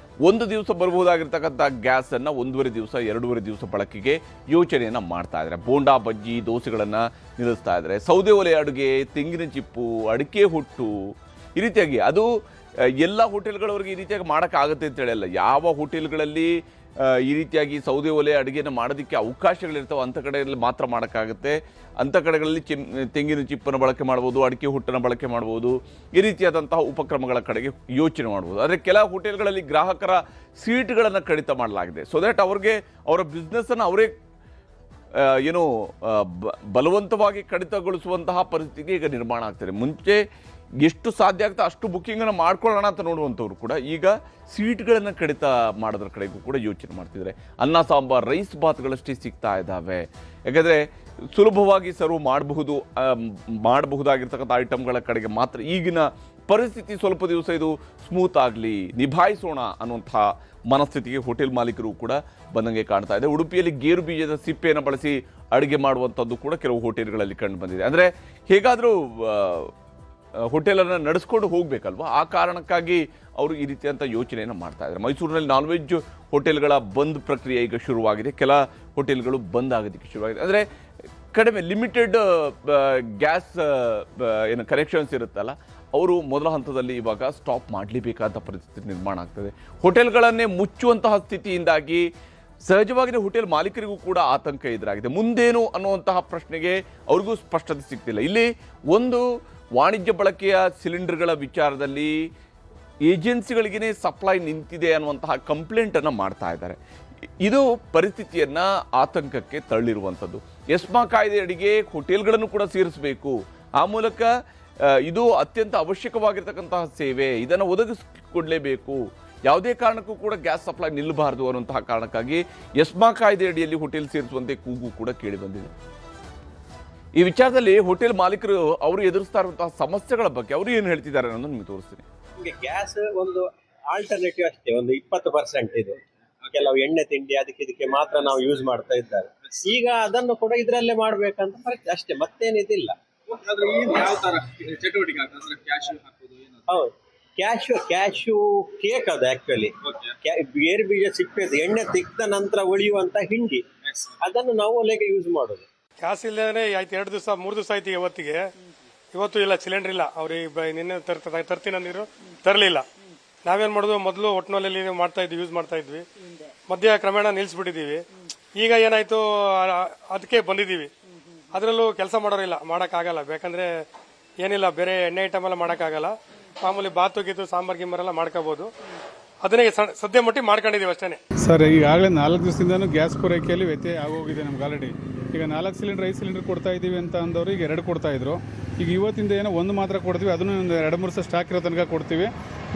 ಒಂದು ದಿವಸ ಬರಬಹುದಾಗಿರ್ತಕ್ಕಂಥ ಗ್ಯಾಸನ್ನು 1.5 ದಿವಸ 2.5 ದಿವಸ ಬಳಕೆಗೆ ಯೋಚನೆಯನ್ನು ಮಾಡ್ತಾ ಇದ್ದಾರೆ. ಬೋಂಡಾ ಬಜ್ಜಿ ದೋಸೆಗಳನ್ನು ನಿಲ್ಲಿಸ್ತಾ ಇದ್ದಾರೆ. ಸೌದೆ ಒಲೆ ಅಡುಗೆ, ತೆಂಗಿನ ಚಿಪ್ಪು, ಅಡಿಕೆ ಹುಟ್ಟು, ಈ ರೀತಿಯಾಗಿ ಅದು ಎಲ್ಲ ಹೋಟೆಲ್ಗಳವರೆಗೆ ಈ ರೀತಿಯಾಗಿ ಮಾಡೋಕ್ಕಾಗುತ್ತೆ ಅಂತೇಳಿ ಅಲ್ಲ. ಯಾವ ಹೋಟೆಲ್ಗಳಲ್ಲಿ ಈ ರೀತಿಯಾಗಿ ಸೌದೆ ಒಲೆ ಅಡುಗೆಯನ್ನು ಮಾಡೋದಕ್ಕೆ ಅವಕಾಶಗಳಿರ್ತಾವೆ ಅಂಥ ಕಡೆಯಲ್ಲಿ ಮಾತ್ರ ಮಾಡೋಕ್ಕಾಗುತ್ತೆ. ಅಂಥ ಕಡೆಗಳಲ್ಲಿ ತೆಂಗಿನ ಚಿಪ್ಪನ್ನು ಬಳಕೆ ಮಾಡ್ಬೋದು, ಅಡಿಕೆ ಹುಟ್ಟನ್ನು ಬಳಕೆ ಮಾಡ್ಬೋದು, ಈ ರೀತಿಯಾದಂತಹ ಉಪಕ್ರಮಗಳ ಕಡೆಗೆ ಯೋಚನೆ ಮಾಡ್ಬೋದು. ಆದರೆ ಕೆಲ ಹೋಟೆಲ್ಗಳಲ್ಲಿ ಗ್ರಾಹಕರ ಸೀಟ್ಗಳನ್ನು ಕಡಿತ ಮಾಡಲಾಗಿದೆ. ಸೊ ದ್ಯಾಟ್ ಅವ್ರಿಗೆ ಅವರ ಬಿಸ್ನೆಸ್ಸನ್ನು ಅವರೇ ಏನು ಬಲವಂತವಾಗಿ ಕಡಿತಗೊಳಿಸುವಂತಹ ಪರಿಸ್ಥಿತಿ ಈಗ ನಿರ್ಮಾಣ ಆಗ್ತದೆ. ಮುಂಚೆ ಎಷ್ಟು ಸಾಧ್ಯ ಆಗ್ತದೆ ಅಷ್ಟು ಬುಕ್ಕಿಂಗನ್ನು ಮಾಡ್ಕೊಳ್ಳೋಣ ಅಂತ ನೋಡುವಂಥವ್ರು ಕೂಡ ಈಗ ಸೀಟ್ಗಳನ್ನು ಕಡಿತ ಮಾಡೋದ್ರ ಕಡೆಗೂ ಕೂಡ ಯೋಚನೆ ಮಾಡ್ತಿದ್ದಾರೆ. ಅನ್ನ ಸಾಂಬಾರ್, ರೈಸ್ ಬಾತ್ಗಳಷ್ಟೇ ಸಿಗ್ತಾ ಇದ್ದಾವೆ. ಯಾಕಂದರೆ ಸುಲಭವಾಗಿ ಸರ್ವ್ ಮಾಡಬಹುದಾಗಿರ್ತಕ್ಕಂಥ ಐಟಮ್ಗಳ ಕಡೆಗೆ ಮಾತ್ರ ಈಗಿನ ಪರಿಸ್ಥಿತಿ ಸ್ವಲ್ಪ ದಿವಸ ಇದು ಸ್ಮೂತ್ ಆಗಲಿ, ನಿಭಾಯಿಸೋಣ ಅನ್ನುವಂಥ ಮನಸ್ಥಿತಿಗೆ ಹೋಟೆಲ್ ಮಾಲೀಕರು ಕೂಡ ಬಂದಂಗೆ ಕಾಣ್ತಾ ಇದೆ. ಉಡುಪಿಯಲ್ಲಿ ಗೇರು ಬೀಜದ ಸಿಪ್ಪೆಯನ್ನು ಬಳಸಿ ಅಡುಗೆ ಮಾಡುವಂಥದ್ದು ಕೂಡ ಕೆಲವು ಹೋಟೆಲ್ಗಳಲ್ಲಿ ಕಂಡು ಬಂದಿದೆ. ಅಂದರೆ ಹೇಗಾದರೂ ಹೋಟೆಲನ್ನು ನಡೆಸ್ಕೊಂಡು ಹೋಗಬೇಕಲ್ವ, ಆ ಕಾರಣಕ್ಕಾಗಿ ಅವರು ಈ ರೀತಿಯಂಥ ಯೋಚನೆಯನ್ನು ಮಾಡ್ತಾ ಇದ್ದಾರೆ. ಮೈಸೂರಿನಲ್ಲಿ ನಾನ್ ವೆಜ್ ಹೋಟೆಲ್ಗಳ ಬಂದ್ ಪ್ರಕ್ರಿಯೆ ಈಗ ಶುರುವಾಗಿದೆ. ಕೆಲ ಹೋಟೆಲ್ಗಳು ಬಂದ್ ಆಗೋದಕ್ಕೆ ಶುರುವಾಗಿದೆ. ಅಂದರೆ ಕಡಿಮೆ ಲಿಮಿಟೆಡ್ ಗ್ಯಾಸ್ ಏನು ಕನೆಕ್ಷನ್ಸ್ ಇರುತ್ತಲ್ಲ, ಅವರು ಮೊದಲ ಹಂತದಲ್ಲಿ ಇವಾಗ ಸ್ಟಾಪ್ ಮಾಡಲೇಬೇಕಾದ ಪರಿಸ್ಥಿತಿ ನಿರ್ಮಾಣ ಆಗ್ತದೆ. ಹೋಟೆಲ್ಗಳನ್ನೇ ಮುಚ್ಚುವಂತಹ ಸ್ಥಿತಿಯಿಂದಾಗಿ ಸಹಜವಾಗಿಯೇ ಹೋಟೆಲ್ ಮಾಲೀಕರಿಗೂ ಕೂಡ ಆತಂಕ ಎದುರಾಗಿದೆ. ಮುಂದೇನು ಅನ್ನುವಂತಹ ಪ್ರಶ್ನೆಗೆ ಅವ್ರಿಗೂ ಸ್ಪಷ್ಟತೆ ಸಿಗ್ತಿಲ್ಲ. ಇಲ್ಲಿ ಒಂದು ವಾಣಿಜ್ಯ ಬಳಕೆಯ ಸಿಲಿಂಡರ್ಗಳ ವಿಚಾರದಲ್ಲಿ ಏಜೆನ್ಸಿಗಳಿಗೇ ಸಪ್ಲೈ ನಿಂತಿದೆ ಅನ್ನುವಂತಹ ಕಂಪ್ಲೇಂಟನ್ನು ಮಾಡ್ತಾ ಇದ್ದಾರೆ. ಇದು ಪರಿಸ್ಥಿತಿಯನ್ನು ಆತಂಕಕ್ಕೆ ತಳ್ಳಿರುವಂಥದ್ದು. ಎಸ್ಮಾ ಕಾಯ್ದೆ ಅಡಿಗೆ ಹೋಟೆಲ್ಗಳನ್ನು ಕೂಡ ಸೇರಿಸಬೇಕು. ಆ ಮೂಲಕ ಇದು ಅತ್ಯಂತ ಅವಶ್ಯಕವಾಗಿರ್ತಕ್ಕಂತಹ ಸೇವೆ, ಇದನ್ನು ಒದಗಿಸಿಕೊಡಲೇಬೇಕು. ಯಾವುದೇ ಕಾರಣಕ್ಕೂ ಕೂಡ ಗ್ಯಾಸ್ ಸಪ್ಲೈ ನಿಲ್ಲಬಾರದು ಅನ್ನುವಂತಹ ಕಾರಣಕ್ಕಾಗಿ ಎಸ್ಮಾ ಕಾಯ್ದೆ ಅಡಿಯಲ್ಲಿ ಹೋಟೆಲ್ ಸೇರಿಸುವಂತೆ ಕೂಗು ಕೂಡ ಕೇಳಿ ಬಂದಿದೆ. ಈ ವಿಚಾರದಲ್ಲಿ ಹೋಟೆಲ್ ಮಾಲೀಕರು ಅವರು ಎದುರಿಸ್ತಾ ಇರುವಂತಹ ಸಮಸ್ಯೆಗಳ ಬಗ್ಗೆ ಅವರು ಏನು ಹೇಳ್ತಿದ್ದಾರೆ ಅನ್ನೋದು ನಿಮಗೆ ತೋರಿಸ್ತೀನಿ. ಗ್ಯಾಸ್ ಒಂದು ಆಲ್ಟರ್ನೇಟಿವ್ ಅಷ್ಟೇ, ಒಂದು 20% ಇದು. ಕೆಲವು ಎಣ್ಣೆ ತಿಂಡಿ ಇದಕ್ಕೆ ಮಾತ್ರ ನಾವು ಯೂಸ್ ಮಾಡ್ತಾ ಇದ್ದಾರೆ. ಈಗ ಅದನ್ನು ಕೂಡ ಇದರಲ್ಲೇ ಮಾಡ್ಬೇಕಂತ ಪರೀಕ್ಷೆ ಅಷ್ಟೇ, ಮತ್ತೇನಿದಿಲ್ಲ. ಹೌದು, ಕ್ಯಾಶು ಕೇಕ್ ಅದು ಆಕ್ಚುಲಿ ಗೇರು ಬೀಜ ಸಿಪ್ಪೆದು ಎಣ್ಣೆ ತಿಕ್ಕಿದ ನಂತರ ಉಳಿಯುವಂತ ಹಿಂಡಿ, ಅದನ್ನು ನಾವು ಒಲೆಗೆ ಯೂಸ್ ಮಾಡೋದು. ಗ್ಯಾಸ್ ಇಲ್ಲದೇ ಆಯ್ತು 2 ದಿವಸ 3 ದಿವಸ ಆಯ್ತು. ಇವತ್ತು ಇಲ್ಲ, ಸಿಲಿಂಡರ್ ಇಲ್ಲ. ಅವ್ರಿಗೆ ನಿನ್ನೆ ತರ್ತೀನಂದಿರು, ತರಲಿಲ್ಲ. ನಾವೇನ್ ಮಾಡೋದು, ಮೊದಲು ಒಟ್ಟಿನಲ್ಲಿ ಯೂಸ್ ಮಾಡ್ತಾ ಇದ್ವಿ. ಮಧ್ಯ ಕ್ರಮೇಣ ನಿಲ್ಸ್ಬಿಟ್ಟಿದೀವಿ. ಈಗ ಏನಾಯ್ತು, ಅದಕ್ಕೆ ಬಂದಿದ್ದೀವಿ. ಅದರಲ್ಲೂ ಕೆಲಸ ಮಾಡೋರಿಲ್ಲ, ಮಾಡೋಕ್ಕಾಗಲ್ಲ. ಬೇಕಂದ್ರೆ ಏನಿಲ್ಲ, ಬೇರೆ ಎಣ್ಣೆ ಐಟಮ್ ಎಲ್ಲ ಮಾಡೋಕ್ಕಾಗಲ್ಲ. ಮಾಮೂಲಿ ಬಾತು ಗೀತು ಸಾಂಬಾರ್ ಗಿಂಬಾರೆಲ್ಲ ಮಾಡ್ಕೋಬಹುದು. ಅದನ್ನೇ ಸದ್ಯ ಮಟ್ಟಿಗೆ ಮಾಡ್ಕೊಂಡಿದೀವಿ ಅಷ್ಟೇ. ಸರ್, ಈಗಾಗಲೇ 4 ದಿವಸದಿಂದನೂ ಗ್ಯಾಸ್ ಪೂರೈಕೆಯಲ್ಲಿ ವ್ಯತ್ಯಯ ಆಗೋಗಿದೆ ನಮ್ಗೆ ಆಲ್ರೆಡಿ. ಈಗ 4 ಸಿಲಿಂಡರ್ 5 ಸಿಲಿಂಡರ್ ಕೊಡ್ತಾ ಇದ್ದೀವಿ ಅಂತ ಅಂದವರು ಈಗ 2 ಕೊಡ್ತಾ ಇದ್ರು. ಈಗ ಇವತ್ತಿಂದ ಏನೋ 1 ಮಾತ್ರ ಕೊಡ್ತೀವಿ, ಅದನ್ನು ಒಂದು 2-3 ದಿವಸ ಸ್ಟಾಕ್ ಇರೋ ತನಕ ಕೊಡ್ತೀವಿ.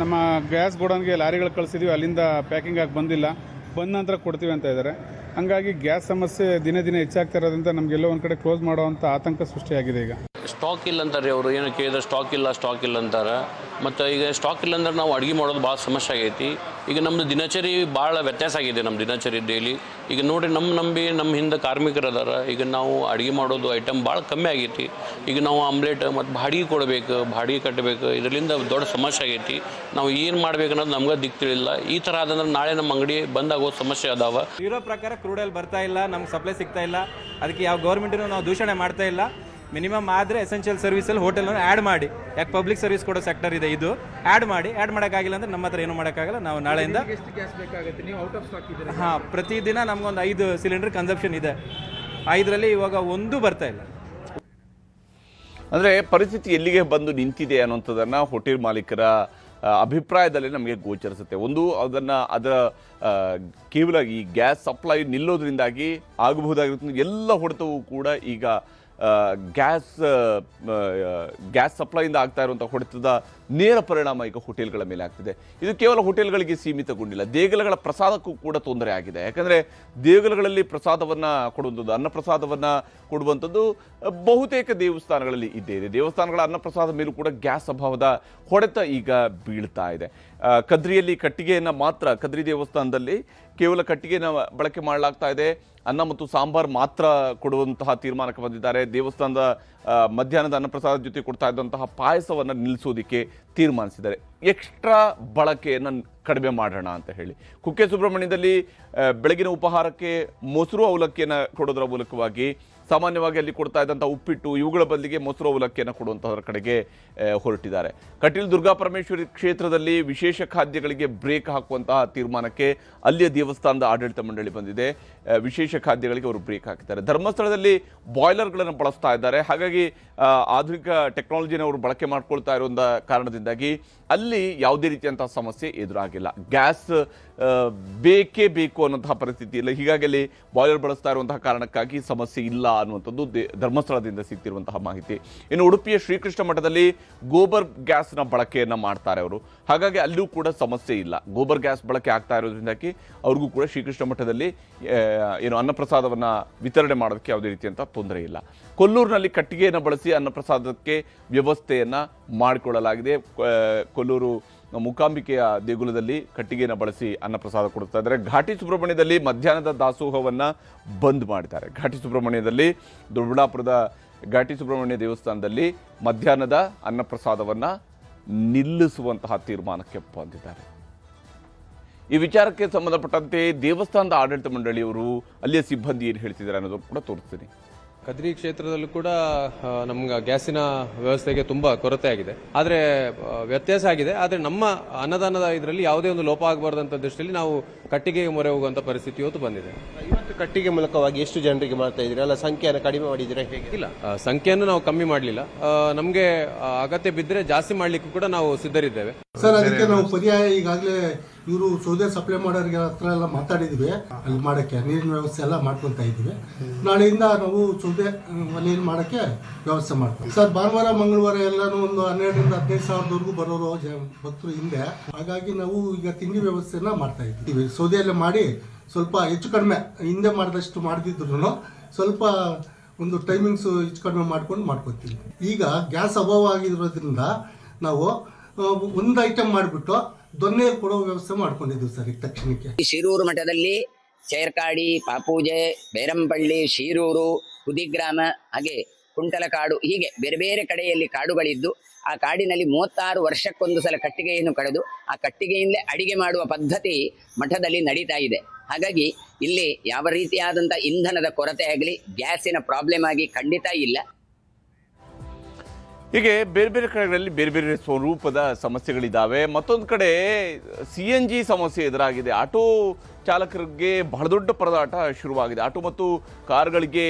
ನಮ್ಮ ಗ್ಯಾಸ್ ಗೋಡನ್ಗೆ ಲಾರಿಗಳು ಕಳಿಸಿದ್ವಿ, ಅಲ್ಲಿಂದ ಪ್ಯಾಕಿಂಗ್ ಆಗಿ ಬಂದಿಲ್ಲ, ಬಂದ ನಂತರ ಕೊಡ್ತೀವಿ ಅಂತ ಇದ್ದಾರೆ. ಹಂಗಾಗಿ ಗ್ಯಾಸ್ ಸಮಸ್ಯೆ ದಿನೇ ದಿನೇ ಹೆಚ್ಚಾಗ್ತಾ ಇರೋದ್ರಿಂದ ನಮಗೆಲ್ಲೋ ಒಂದು ಕಡೆ ಕ್ಲೋಸ್ ಮಾಡುವಂಥ ಆತಂಕ ಸೃಷ್ಟಿಯಾಗಿದೆ. ಈಗ ಸ್ಟಾಕ್ ಇಲ್ಲ ಅಂತಾರೆ ಅವರು, ಏನು ಕೇಳಿದ್ರೆ ಸ್ಟಾಕ್ ಇಲ್ಲ ಅಂತಾರೆ. ಮತ್ತು ಈಗ ಸ್ಟಾಕ್ ಇಲ್ಲ ಅಂದ್ರೆ ನಾವು ಅಡುಗೆ ಮಾಡೋದು ಭಾಳ ಸಮಸ್ಯೆ ಆಗೈತಿ. ಈಗ ನಮ್ಮದು ದಿನಚರಿ ಭಾಳ ವ್ಯತ್ಯಾಸ ಆಗಿದೆ. ನಮ್ಮ ದಿನಚರಿ ಡೈಲಿ ಈಗ ನೋಡಿರಿ, ನಮ್ಮ ಹಿಂದೆ ಕಾರ್ಮಿಕರು ಅದಾರ. ಈಗ ನಾವು ಅಡುಗೆ ಮಾಡೋದು ಐಟಮ್ ಭಾಳ ಕಮ್ಮಿ ಆಗೈತಿ. ಈಗ ನಾವು ಆಮ್ಲೆಟ್ ಮತ್ತು ಬಾಡಿಗೆ ಕೊಡಬೇಕು, ಬಾಡಿಗೆ ಕಟ್ಟಬೇಕು. ಇದರಿಂದ ದೊಡ್ಡ ಸಮಸ್ಯೆ ಆಗೈತಿ. ನಾವು ಏನು ಮಾಡ್ಬೇಕು ಅನ್ನೋದು ನಮ್ಗೆ ದಿಕ್ತಿಳಿಲ್ಲ. ಈ ಥರ ಆದಂದ್ರೆ ನಾಳೆ ನಮ್ಮ ಅಂಗಡಿ ಬಂದಾಗೋ ಸಮಸ್ಯೆ ಅದಾವ. ಇರೋ ಪ್ರಕಾರ ಕ್ರೂಡ್ ಆಯಿಲ್ ಬರ್ತಾ ಇಲ್ಲ, ನಮ್ಗೆ ಸಪ್ಲೈ ಸಿಗ್ತಾ ಇಲ್ಲ. ಅದಕ್ಕೆ ಯಾವ ಗೌರ್ಮೆಂಟನ್ನು ನಾವು ದೂಷಣೆ ಮಾಡ್ತಾ ಇಲ್ಲ. ಮಿನಿಮಮ್ ಆದರೆ ಎಸೆನ್ಷಿಯಲ್ ಸರ್ವಿಸಲ್ಲಿ ಹೋಟೆಲ್ನ ಆ್ಯಡ್ ಮಾಡಿ, ಯಾಕೆ ಪಬ್ಲಿಕ್ ಸರ್ವಿಸ್ ಕೊಡೋ ಸೆಕ್ಟರ್ ಇದೆ ಇದು, ಆ್ಯಡ್ ಮಾಡೋಕ್ಕಾಗಿಲ್ಲ ಅಂದರೆ ನಮ್ಮ ಹತ್ರ ಏನು ಮಾಡೋಕ್ಕಾಗಲ್ಲ. ನಾವು ನಾಳೆಯಿಂದ ಪ್ರತಿದಿನ ನಮಗೊಂದು 5 ಸಿಲಿಂಡರ್ ಕನ್ಸಂಪ್ಷನ್ ಇದೆ. 5ರಲ್ಲಿ ಇವಾಗ 1 ಬರ್ತಾ ಇಲ್ಲ. ಅಂದರೆ ಪರಿಸ್ಥಿತಿ ಎಲ್ಲಿಗೆ ಬಂದು ನಿಂತಿದೆ ಅನ್ನೋಂಥದ್ದನ್ನು ಹೋಟೆಲ್ ಮಾಲೀಕರ ಅಭಿಪ್ರಾಯದಲ್ಲಿ ನಮಗೆ ಗೋಚರಿಸುತ್ತೆ. ಒಂದು ಅದರ ಕೇವಲ ಈ ಗ್ಯಾಸ್ ಸಪ್ಲೈ ನಿಲ್ಲೋದ್ರಿಂದಾಗಿ ಆಗಬಹುದಾಗಿರುತ್ತೆ ಎಲ್ಲ ಹೊಡೆತವೂ ಕೂಡ ಈಗ ಗ್ಯಾಸ್ ಸಪ್ಲೈಯಿಂದ ಆಗ್ತಾ ಇರುವಂಥ ಹೊಡೆತದ ನೇರ ಪರಿಣಾಮ ಈಗ ಹೋಟೆಲ್ಗಳ ಮೇಲೆ ಆಗ್ತಿದೆ. ಇದು ಕೇವಲ ಹೋಟೆಲ್ಗಳಿಗೆ ಸೀಮಿತಗೊಂಡಿಲ್ಲ, ದೇಗುಲಗಳ ಪ್ರಸಾದಕ್ಕೂ ಕೂಡ ತೊಂದರೆ ಆಗಿದೆ. ಯಾಕಂದರೆ ದೇಗುಲಗಳಲ್ಲಿ ಪ್ರಸಾದವನ್ನು ಕೊಡುವಂಥದ್ದು, ಅನ್ನಪ್ರಸಾದವನ್ನು ಕೊಡುವಂಥದ್ದು ಬಹುತೇಕ ದೇವಸ್ಥಾನಗಳಲ್ಲಿ ಇದ್ದೇ ಇದೆ. ದೇವಸ್ಥಾನಗಳ ಅನ್ನಪ್ರಸಾದ ಮೇಲೂ ಕೂಡ ಗ್ಯಾಸ್ ಅಭಾವದ ಹೊಡೆತ ಈಗ ಬೀಳ್ತಾ ಇದೆ. ಕದ್ರಿಯಲ್ಲಿ ಕಟ್ಟಿಗೆಯನ್ನು ಮಾತ್ರ, ಕದ್ರಿ ದೇವಸ್ಥಾನದಲ್ಲಿ ಕೇವಲ ಕಟ್ಟಿಗೆಯನ್ನು ಬಳಕೆ ಮಾಡಲಾಗ್ತಾ ಇದೆ. ಅನ್ನ ಮತ್ತು ಸಾಂಬಾರ್ ಮಾತ್ರ ಕೊಡುವಂತಹ ತೀರ್ಮಾನಕ್ಕೆ ಬಂದಿದ್ದಾರೆ. ದೇವಸ್ಥಾನದ ಮಧ್ಯಾಹ್ನದ ಅನ್ನಪ್ರಸಾದ ಜೊತೆ ಕೊಡ್ತಾ ಇದ್ದಂತಹ ಪಾಯಸವನ್ನು ನಿಲ್ಲಿಸೋದಕ್ಕೆ ತೀರ್ಮಾನಿಸಿದ್ದಾರೆ. ಎಕ್ಸ್ಟ್ರಾ ಬಳಕೆಯನ್ನು ಕಡಿಮೆ ಮಾಡೋಣ ಅಂತ ಹೇಳಿ. ಕುಕ್ಕೆ ಸುಬ್ರಹ್ಮಣ್ಯದಲ್ಲಿ ಬೆಳಗಿನ ಉಪಹಾರಕ್ಕೆ ಮೊಸರು ಅವಲಕ್ಕಿಯನ್ನು ಕೊಡೋದರ ಮೂಲಕವಾಗಿ ಸಾಮಾನ್ಯವಾಗಿ ಅಲ್ಲಿ ಕೊಡ್ತಾ ಇದ್ದಂಥ ಉಪ್ಪಿಟ್ಟು ಇವುಗಳ ಬದಲಿಗೆ ಮೊಸರು ಅವಲಕ್ಕಿಯನ್ನು ಕೊಡುವಂಥದ್ರ ಕಡೆಗೆ ಹೊರಟಿದ್ದಾರೆ. ಕಟೀಲು ದುರ್ಗಾಪರಮೇಶ್ವರಿ ಕ್ಷೇತ್ರದಲ್ಲಿ ವಿಶೇಷ ಖಾದ್ಯಗಳಿಗೆ ಬ್ರೇಕ್ ಹಾಕುವಂತಹ ತೀರ್ಮಾನಕ್ಕೆ ಅಲ್ಲಿಯ ದೇವಸ್ಥಾನದ ಆಡಳಿತ ಮಂಡಳಿ ಬಂದಿದೆ. ವಿಶೇಷ ಖಾದ್ಯಗಳಿಗೆ ಅವರು ಬ್ರೇಕ್ ಹಾಕಿದ್ದಾರೆ. ಧರ್ಮಸ್ಥಳದಲ್ಲಿ ಬಾಯ್ಲರ್ಗಳನ್ನು ಬಳಸ್ತಾ ಇದ್ದಾರೆ. ಹಾಗಾಗಿ ಆಧುನಿಕ ಟೆಕ್ನಾಲಜಿನ ಅವರು ಬಳಕೆ ಮಾಡ್ಕೊಳ್ತಾ ಇರೋ ಕಾರಣದಿಂದಾಗಿ ಅಲ್ಲಿ ಯಾವುದೇ ರೀತಿಯಂತಹ ಸಮಸ್ಯೆ ಎದುರಾಗಿಲ್ಲ. ಗ್ಯಾಸ್ ಬೇಕೇ ಬೇಕು ಅನ್ನೋಂತಹ ಪರಿಸ್ಥಿತಿ ಇಲ್ಲ. ಹೀಗಾಗಿ ಅಲ್ಲಿ ಬಾಯ್ಲರ್ ಬಳಸ್ತಾ ಇರುವಂತಹ ಕಾರಣಕ್ಕಾಗಿ ಸಮಸ್ಯೆ ಇಲ್ಲ ಅನ್ನುವಂಥದ್ದು ಧರ್ಮಸ್ಥಳದಿಂದ ಸಿಗ್ತಿರುವಂತಹ ಮಾಹಿತಿ. ಇನ್ನು ಉಡುಪಿಯ ಶ್ರೀಕೃಷ್ಣ ಮಠದಲ್ಲಿ ಗೋಬರ್ ಗ್ಯಾಸ್ನ ಬಳಕೆಯನ್ನು ಮಾಡ್ತಾರೆ ಅವರು. ಹಾಗಾಗಿ ಅಲ್ಲೂ ಕೂಡ ಸಮಸ್ಯೆ ಇಲ್ಲ. ಗೋಬರ್ ಗ್ಯಾಸ್ ಬಳಕೆ ಆಗ್ತಾ ಇರೋದ್ರಿಂದಾಗಿ ಅವ್ರಿಗೂ ಕೂಡ ಶ್ರೀಕೃಷ್ಣ ಮಠದಲ್ಲಿ ಏನು ಅನ್ನಪ್ರಸಾದವನ್ನು ವಿತರಣೆ ಮಾಡೋದಕ್ಕೆ ಯಾವುದೇ ರೀತಿಯಂಥ ತೊಂದರೆ ಇಲ್ಲ. ಕೊಲ್ಲೂರಿನಲ್ಲಿ ಕಟ್ಟಿಗೆಯನ್ನು ಬಳಸಿ ಅನ್ನಪ್ರಸಾದಕ್ಕೆ ವ್ಯವಸ್ಥೆಯನ್ನು ಮಾಡಿಕೊಳ್ಳಲಾಗಿದೆ. ಕೊಲ್ಲೂರು ಮೂಕಾಂಬಿಕೆಯ ದೇಗುಲದಲ್ಲಿ ಕಟ್ಟಿಗೆಯನ್ನು ಬಳಸಿ ಅನ್ನಪ್ರಸಾದ ಕೊಡ್ತಾ ಇದ್ದಾರೆ. ಘಾಟಿ ಸುಬ್ರಹ್ಮಣ್ಯದಲ್ಲಿ ಮಧ್ಯಾಹ್ನದ ದಾಸೋಹವನ್ನು ಬಂದ್ ಮಾಡಿದ್ದಾರೆ. ಘಾಟಿ ಸುಬ್ರಹ್ಮಣ್ಯದಲ್ಲಿ ದೊಡ್ಡಬಳ್ಳಾಪುರದ ಘಾಟಿ ಸುಬ್ರಹ್ಮಣ್ಯ ದೇವಸ್ಥಾನದಲ್ಲಿ ಮಧ್ಯಾಹ್ನದ ಅನ್ನಪ್ರಸಾದವನ್ನು ನಿಲ್ಲಿಸುವಂತಹ ತೀರ್ಮಾನಕ್ಕೆ ಬಂದಿದ್ದಾರೆ. ಈ ವಿಚಾರಕ್ಕೆ ಸಂಬಂಧಪಟ್ಟಂತೆ ದೇವಸ್ಥಾನದ ಆಡಳಿತ ಮಂಡಳಿಯವರು ಅಲ್ಲಿಯ ಸಿಬ್ಬಂದಿ ಏನು ಹೇಳ್ತಿದ್ದಾರೆ ಅನ್ನೋದು ಕೂಡ ತೋರಿಸ್ತೀನಿ. ಕದ್ರಿ ಕ್ಷೇತ್ರದಲ್ಲೂ ಕೂಡ ನಮ್ಗೆ ಗ್ಯಾಸಿನ ವ್ಯವಸ್ಥೆಗೆ ತುಂಬ ಕೊರತೆ ಆಗಿದೆ. ಆದರೆ ವ್ಯತ್ಯಾಸ ಆಗಿದೆ. ಆದರೆ ನಮ್ಮ ಅನ್ನದಾನದ ಇದರಲ್ಲಿ ಯಾವುದೇ ಒಂದು ಲೋಪ ಆಗಬಾರ್ದಂಥ ದೃಷ್ಟಿಯಲ್ಲಿ ನಾವು ಕಟ್ಟಿಗೆಗೆ ಮೊರೆ ಹೋಗುವಂಥ ಪರಿಸ್ಥಿತಿ ಇವತ್ತು ಬಂದಿದೆ. ಇವತ್ತು ಕಟ್ಟಿಗೆ ಮೂಲಕವಾಗಿ ಎಷ್ಟು ಜನರಿಗೆ ಮಾಡ್ತಾ ಇದ್ದೀರಾ? ಅಲ್ಲ ಸಂಖ್ಯೆಯನ್ನು ಕಡಿಮೆ ಮಾಡಿದ್ದೀರಾ? ಹೇಗೆ? ಇಲ್ಲ, ಸಂಖ್ಯೆಯನ್ನು ನಾವು ಕಮ್ಮಿ ಮಾಡಲಿಲ್ಲ. ನಮಗೆ ಅಗತ್ಯ ಬಿದ್ದರೆ ಜಾಸ್ತಿ ಮಾಡಲಿಕ್ಕೂ ಕೂಡ ನಾವು ಸಿದ್ಧರಿದ್ದೇವೆ. ಸರ್, ಅದಕ್ಕೆ ನಾವು ಪರ್ಯಾಯ ಈಗಾಗಲೇ ಇವರು ಸೌದೆ ಸಪ್ಲೈ ಮಾಡೋರಿಗೆ ಹತ್ರ ಎಲ್ಲ ಮಾತಾಡಿದ್ವಿ. ಅಲ್ಲಿ ಮಾಡೋಕ್ಕೆ ನೀರಿನ ವ್ಯವಸ್ಥೆ ಎಲ್ಲ ಮಾಡ್ಕೊತಾ ಇದ್ದೀವಿ. ನಾಳೆಯಿಂದ ನಾವು ಸೌದೆ ಒಲೆಯಲ್ಲಿ ಮಾಡೋಕ್ಕೆ ವ್ಯವಸ್ಥೆ ಮಾಡ್ತೀವಿ ಸರ್. ಭಾನುವಾರ ಮಂಗಳವಾರ ಎಲ್ಲಾನು ಒಂದು 12,000 to 15,000 ಬರೋರು ಭಕ್ತರು ಹಿಂದೆ. ಹಾಗಾಗಿ ನಾವು ಈಗ ತಿಂಡಿ ವ್ಯವಸ್ಥೆನ ಮಾಡ್ತಾ ಇದ್ದೀವಿ. ಸೌದೆಯಲ್ಲೇ ಮಾಡಿ ಸ್ವಲ್ಪ ಹೆಚ್ಚು ಕಡಿಮೆ ಹಿಂದೆ ಮಾಡಿದಷ್ಟು ಮಾಡ್ತಿದ್ರು ಸ್ವಲ್ಪ ಒಂದು ಟೈಮಿಂಗ್ಸ್ ಹೆಚ್ಚು ಕಡಿಮೆ ಮಾಡ್ಕೊತೀವಿ. ಈಗ ಗ್ಯಾಸ್ ಅಭಾವ ಆಗಿರೋದ್ರಿಂದ ನಾವು ಒಂದು ಐಟಮ್ ಮಾಡಿಬಿಟ್ಟು ದೊನ್ನೆ ಕೊಡೋ ವ್ಯವಸ್ಥೆ ಮಾಡ್ಕೊಂಡಿದ್ದೀವಿ ಸರ್. ಈಗ ತಕ್ಷಣಕ್ಕೆ ಶಿರೂರು ಮಠದಲ್ಲಿ ಚೇರ್ಕಾಡಿ, ಪಾಪೂಜೆ, ಬೇರಂಪಳ್ಳಿ, ಶೀರೂರು, ಕುದಿಗ್ರಾಮ, ಹಾಗೆ ಕುಂಟಲಕಾಡು, ಹೀಗೆ ಬೇರೆ ಬೇರೆ ಕಡೆಯಲ್ಲಿ ಕಾಡುಗಳಿದ್ದು ಆ ಕಾಡಿನಲ್ಲಿ 36 ವರ್ಷಕ್ಕೊಂದು ಸಲ ಕಟ್ಟಿಗೆಯನ್ನು ಕಳೆದು ಆ ಕಟ್ಟಿಗೆಯಿಂದಲೇ ಅಡಿಗೆ ಮಾಡುವ ಪದ್ಧತಿ ಮಠದಲ್ಲಿ ನಡೀತಾ ಇದೆ. ಹಾಗಾಗಿ ಇಲ್ಲಿ ಯಾವ ರೀತಿಯಾದಂಥ ಇಂಧನದ ಕೊರತೆ ಆಗಲಿ ಗ್ಯಾಸಿನ ಪ್ರಾಬ್ಲಮ್ ಆಗಿ ಖಂಡಿತ ಇಲ್ಲ. ಹೀಗೆ ಬೇರೆ ಬೇರೆ ಕಡೆಗಳಲ್ಲಿ ಬೇರೆ ಬೇರೆ ಸ್ವರೂಪದ ಸಮಸ್ಯೆಗಳಿದ್ದಾವೆ. ಮತ್ತೊಂದು ಕಡೆ CNG ಸಮಸ್ಯೆ ಎದುರಾಗಿದೆ. ಆಟೋ ಚಾಲಕರಿಗೆ ಬಹಳ ದೊಡ್ಡ ಪರದಾಟ ಶುರುವಾಗಿದೆ. ಆಟೋ ಮತ್ತು ಕಾರುಗಳಿಗೆ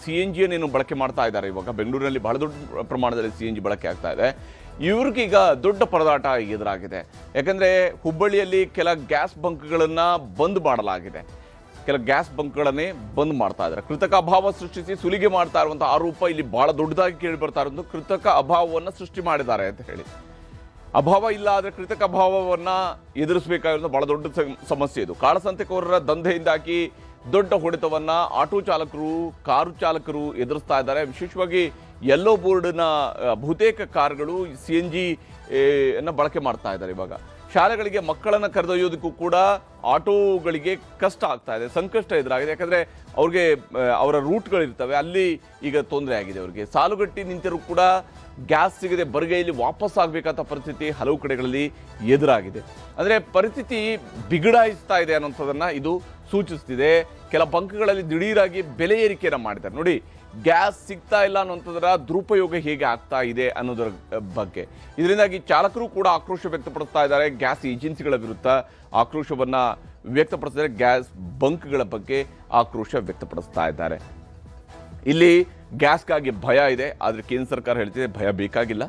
CNGಯನ್ನು ಬಳಕೆ ಮಾಡ್ತಾ ಇದ್ದಾರೆ. ಇವಾಗ ಬೆಂಗಳೂರಿನಲ್ಲಿ ಬಹಳ ದೊಡ್ಡ ಪ್ರಮಾಣದಲ್ಲಿ CNG ಬಳಕೆ ಆಗ್ತಾ ಇದೆ. ಇವ್ರಿಗೀಗ ದೊಡ್ಡ ಪರದಾಟ ಎದುರಾಗಿದೆ. ಯಾಕಂದರೆ ಹುಬ್ಬಳ್ಳಿಯಲ್ಲಿ ಕೆಲ ಗ್ಯಾಸ್ ಬಂಕ್ಗಳನ್ನು ಬಂದ್ ಮಾಡಲಾಗಿದೆ. ಕೆಲ ಗ್ಯಾಸ್ ಬಂಕ್ಗಳನ್ನೇ ಬಂದ್ ಮಾಡ್ತಾ ಇದ್ದಾರೆ. ಕೃತಕ ಅಭಾವ ಸೃಷ್ಟಿಸಿ ಸುಲಿಗೆ ಮಾಡ್ತಾ ಇರುವಂಥ ಆರೋಪ ಇಲ್ಲಿ ಬಹಳ ದೊಡ್ಡದಾಗಿ ಕೇಳಿ ಬರ್ತಾ ಇರೋದು. ಕೃತಕ ಅಭಾವವನ್ನು ಸೃಷ್ಟಿ ಮಾಡಿದ್ದಾರೆ ಅಂತ ಹೇಳಿ. ಅಭಾವ ಇಲ್ಲ ಆದರೆ ಕೃತಕ ಅಭಾವವನ್ನು ಎದುರಿಸಬೇಕಾಗಿರೋದು ಬಹಳ ದೊಡ್ಡ ಸಮಸ್ಯೆ ಇದು. ಕಾಳಸಂತೆಕೋರರ ದಂಧೆಯಿಂದಾಗಿ ದೊಡ್ಡ ಹೊಡೆತವನ್ನು ಆಟೋ ಚಾಲಕರು, ಕಾರು ಚಾಲಕರು ಎದುರಿಸ್ತಾ ಇದ್ದಾರೆ. ವಿಶೇಷವಾಗಿ ಯೆಲ್ಲೋ ಬೋರ್ಡ್ನ ಬಹುತೇಕ ಕಾರುಗಳು CNG ಅನ್ನು ಬಳಕೆ ಮಾಡ್ತಾ ಇದ್ದಾರೆ. ಇವಾಗ ಶಾಲೆಗಳಿಗೆ ಮಕ್ಕಳನ್ನು ಕರೆದೊಯ್ಯೋದಕ್ಕೂ ಕೂಡ ಆಟೋಗಳಿಗೆ ಕಷ್ಟ ಆಗ್ತಾ ಇದೆ, ಸಂಕಷ್ಟ ಎದುರಾಗಿದೆ. ಯಾಕಂದರೆ ಅವ್ರಿಗೆ ಅವರ ರೂಟ್ಗಳಿರ್ತವೆ, ಅಲ್ಲಿ ಈಗ ತೊಂದರೆ ಆಗಿದೆ. ಅವರಿಗೆ ಸಾಲುಗಟ್ಟಿ ನಿಂತರೂ ಕೂಡ ಗ್ಯಾಸ್ ಸಿಗದೆ ಬರಿಗೈಯಲ್ಲಿ ವಾಪಸ್ ಆಗಬೇಕಂತ ಪರಿಸ್ಥಿತಿ ಹಲವು ಕಡೆಗಳಲ್ಲಿ ಎದುರಾಗಿದೆ. ಅಂದರೆ ಪರಿಸ್ಥಿತಿ ಬಿಗಡಾಯಿಸ್ತಾ ಇದೆ ಅನ್ನೋಂಥದ್ದನ್ನು ಇದು ಸೂಚಿಸ್ತಿದೆ. ಕೆಲ ಬಂಕ್ಗಳಲ್ಲಿ ದಿಢೀರಾಗಿ ಬೆಲೆ ಏರಿಕೆಯನ್ನು ಮಾಡಿದ್ದಾರೆ. ನೋಡಿ, ಗ್ಯಾಸ್ ಸಿಗ್ತಾ ಇಲ್ಲ ಅನ್ನೋಂಥದ್ರ ದುರುಪಯೋಗ ಹೇಗೆ ಆಗ್ತಾ ಇದೆ ಅನ್ನೋದರ ಬಗ್ಗೆ. ಇದರಿಂದಾಗಿ ಚಾಲಕರು ಕೂಡ ಆಕ್ರೋಶ ವ್ಯಕ್ತಪಡಿಸ್ತಾ ಇದ್ದಾರೆ. ಗ್ಯಾಸ್ ಏಜೆನ್ಸಿಗಳ ವಿರುದ್ಧ ಆಕ್ರೋಶವನ್ನು ವ್ಯಕ್ತಪಡಿಸಿದರೆ ಗ್ಯಾಸ್ ಬಂಕ್ಗಳ ಬಗ್ಗೆ ಆಕ್ರೋಶ ವ್ಯಕ್ತಪಡಿಸ್ತಾ ಇದ್ದಾರೆ. ಇಲ್ಲಿ ಗ್ಯಾಸ್ಗಾಗಿ ಭಯ ಇದೆ. ಆದರೆ ಕೇಂದ್ರ ಸರ್ಕಾರ ಹೇಳ್ತಿದೆ ಭಯ ಬೇಕಾಗಿಲ್ಲ,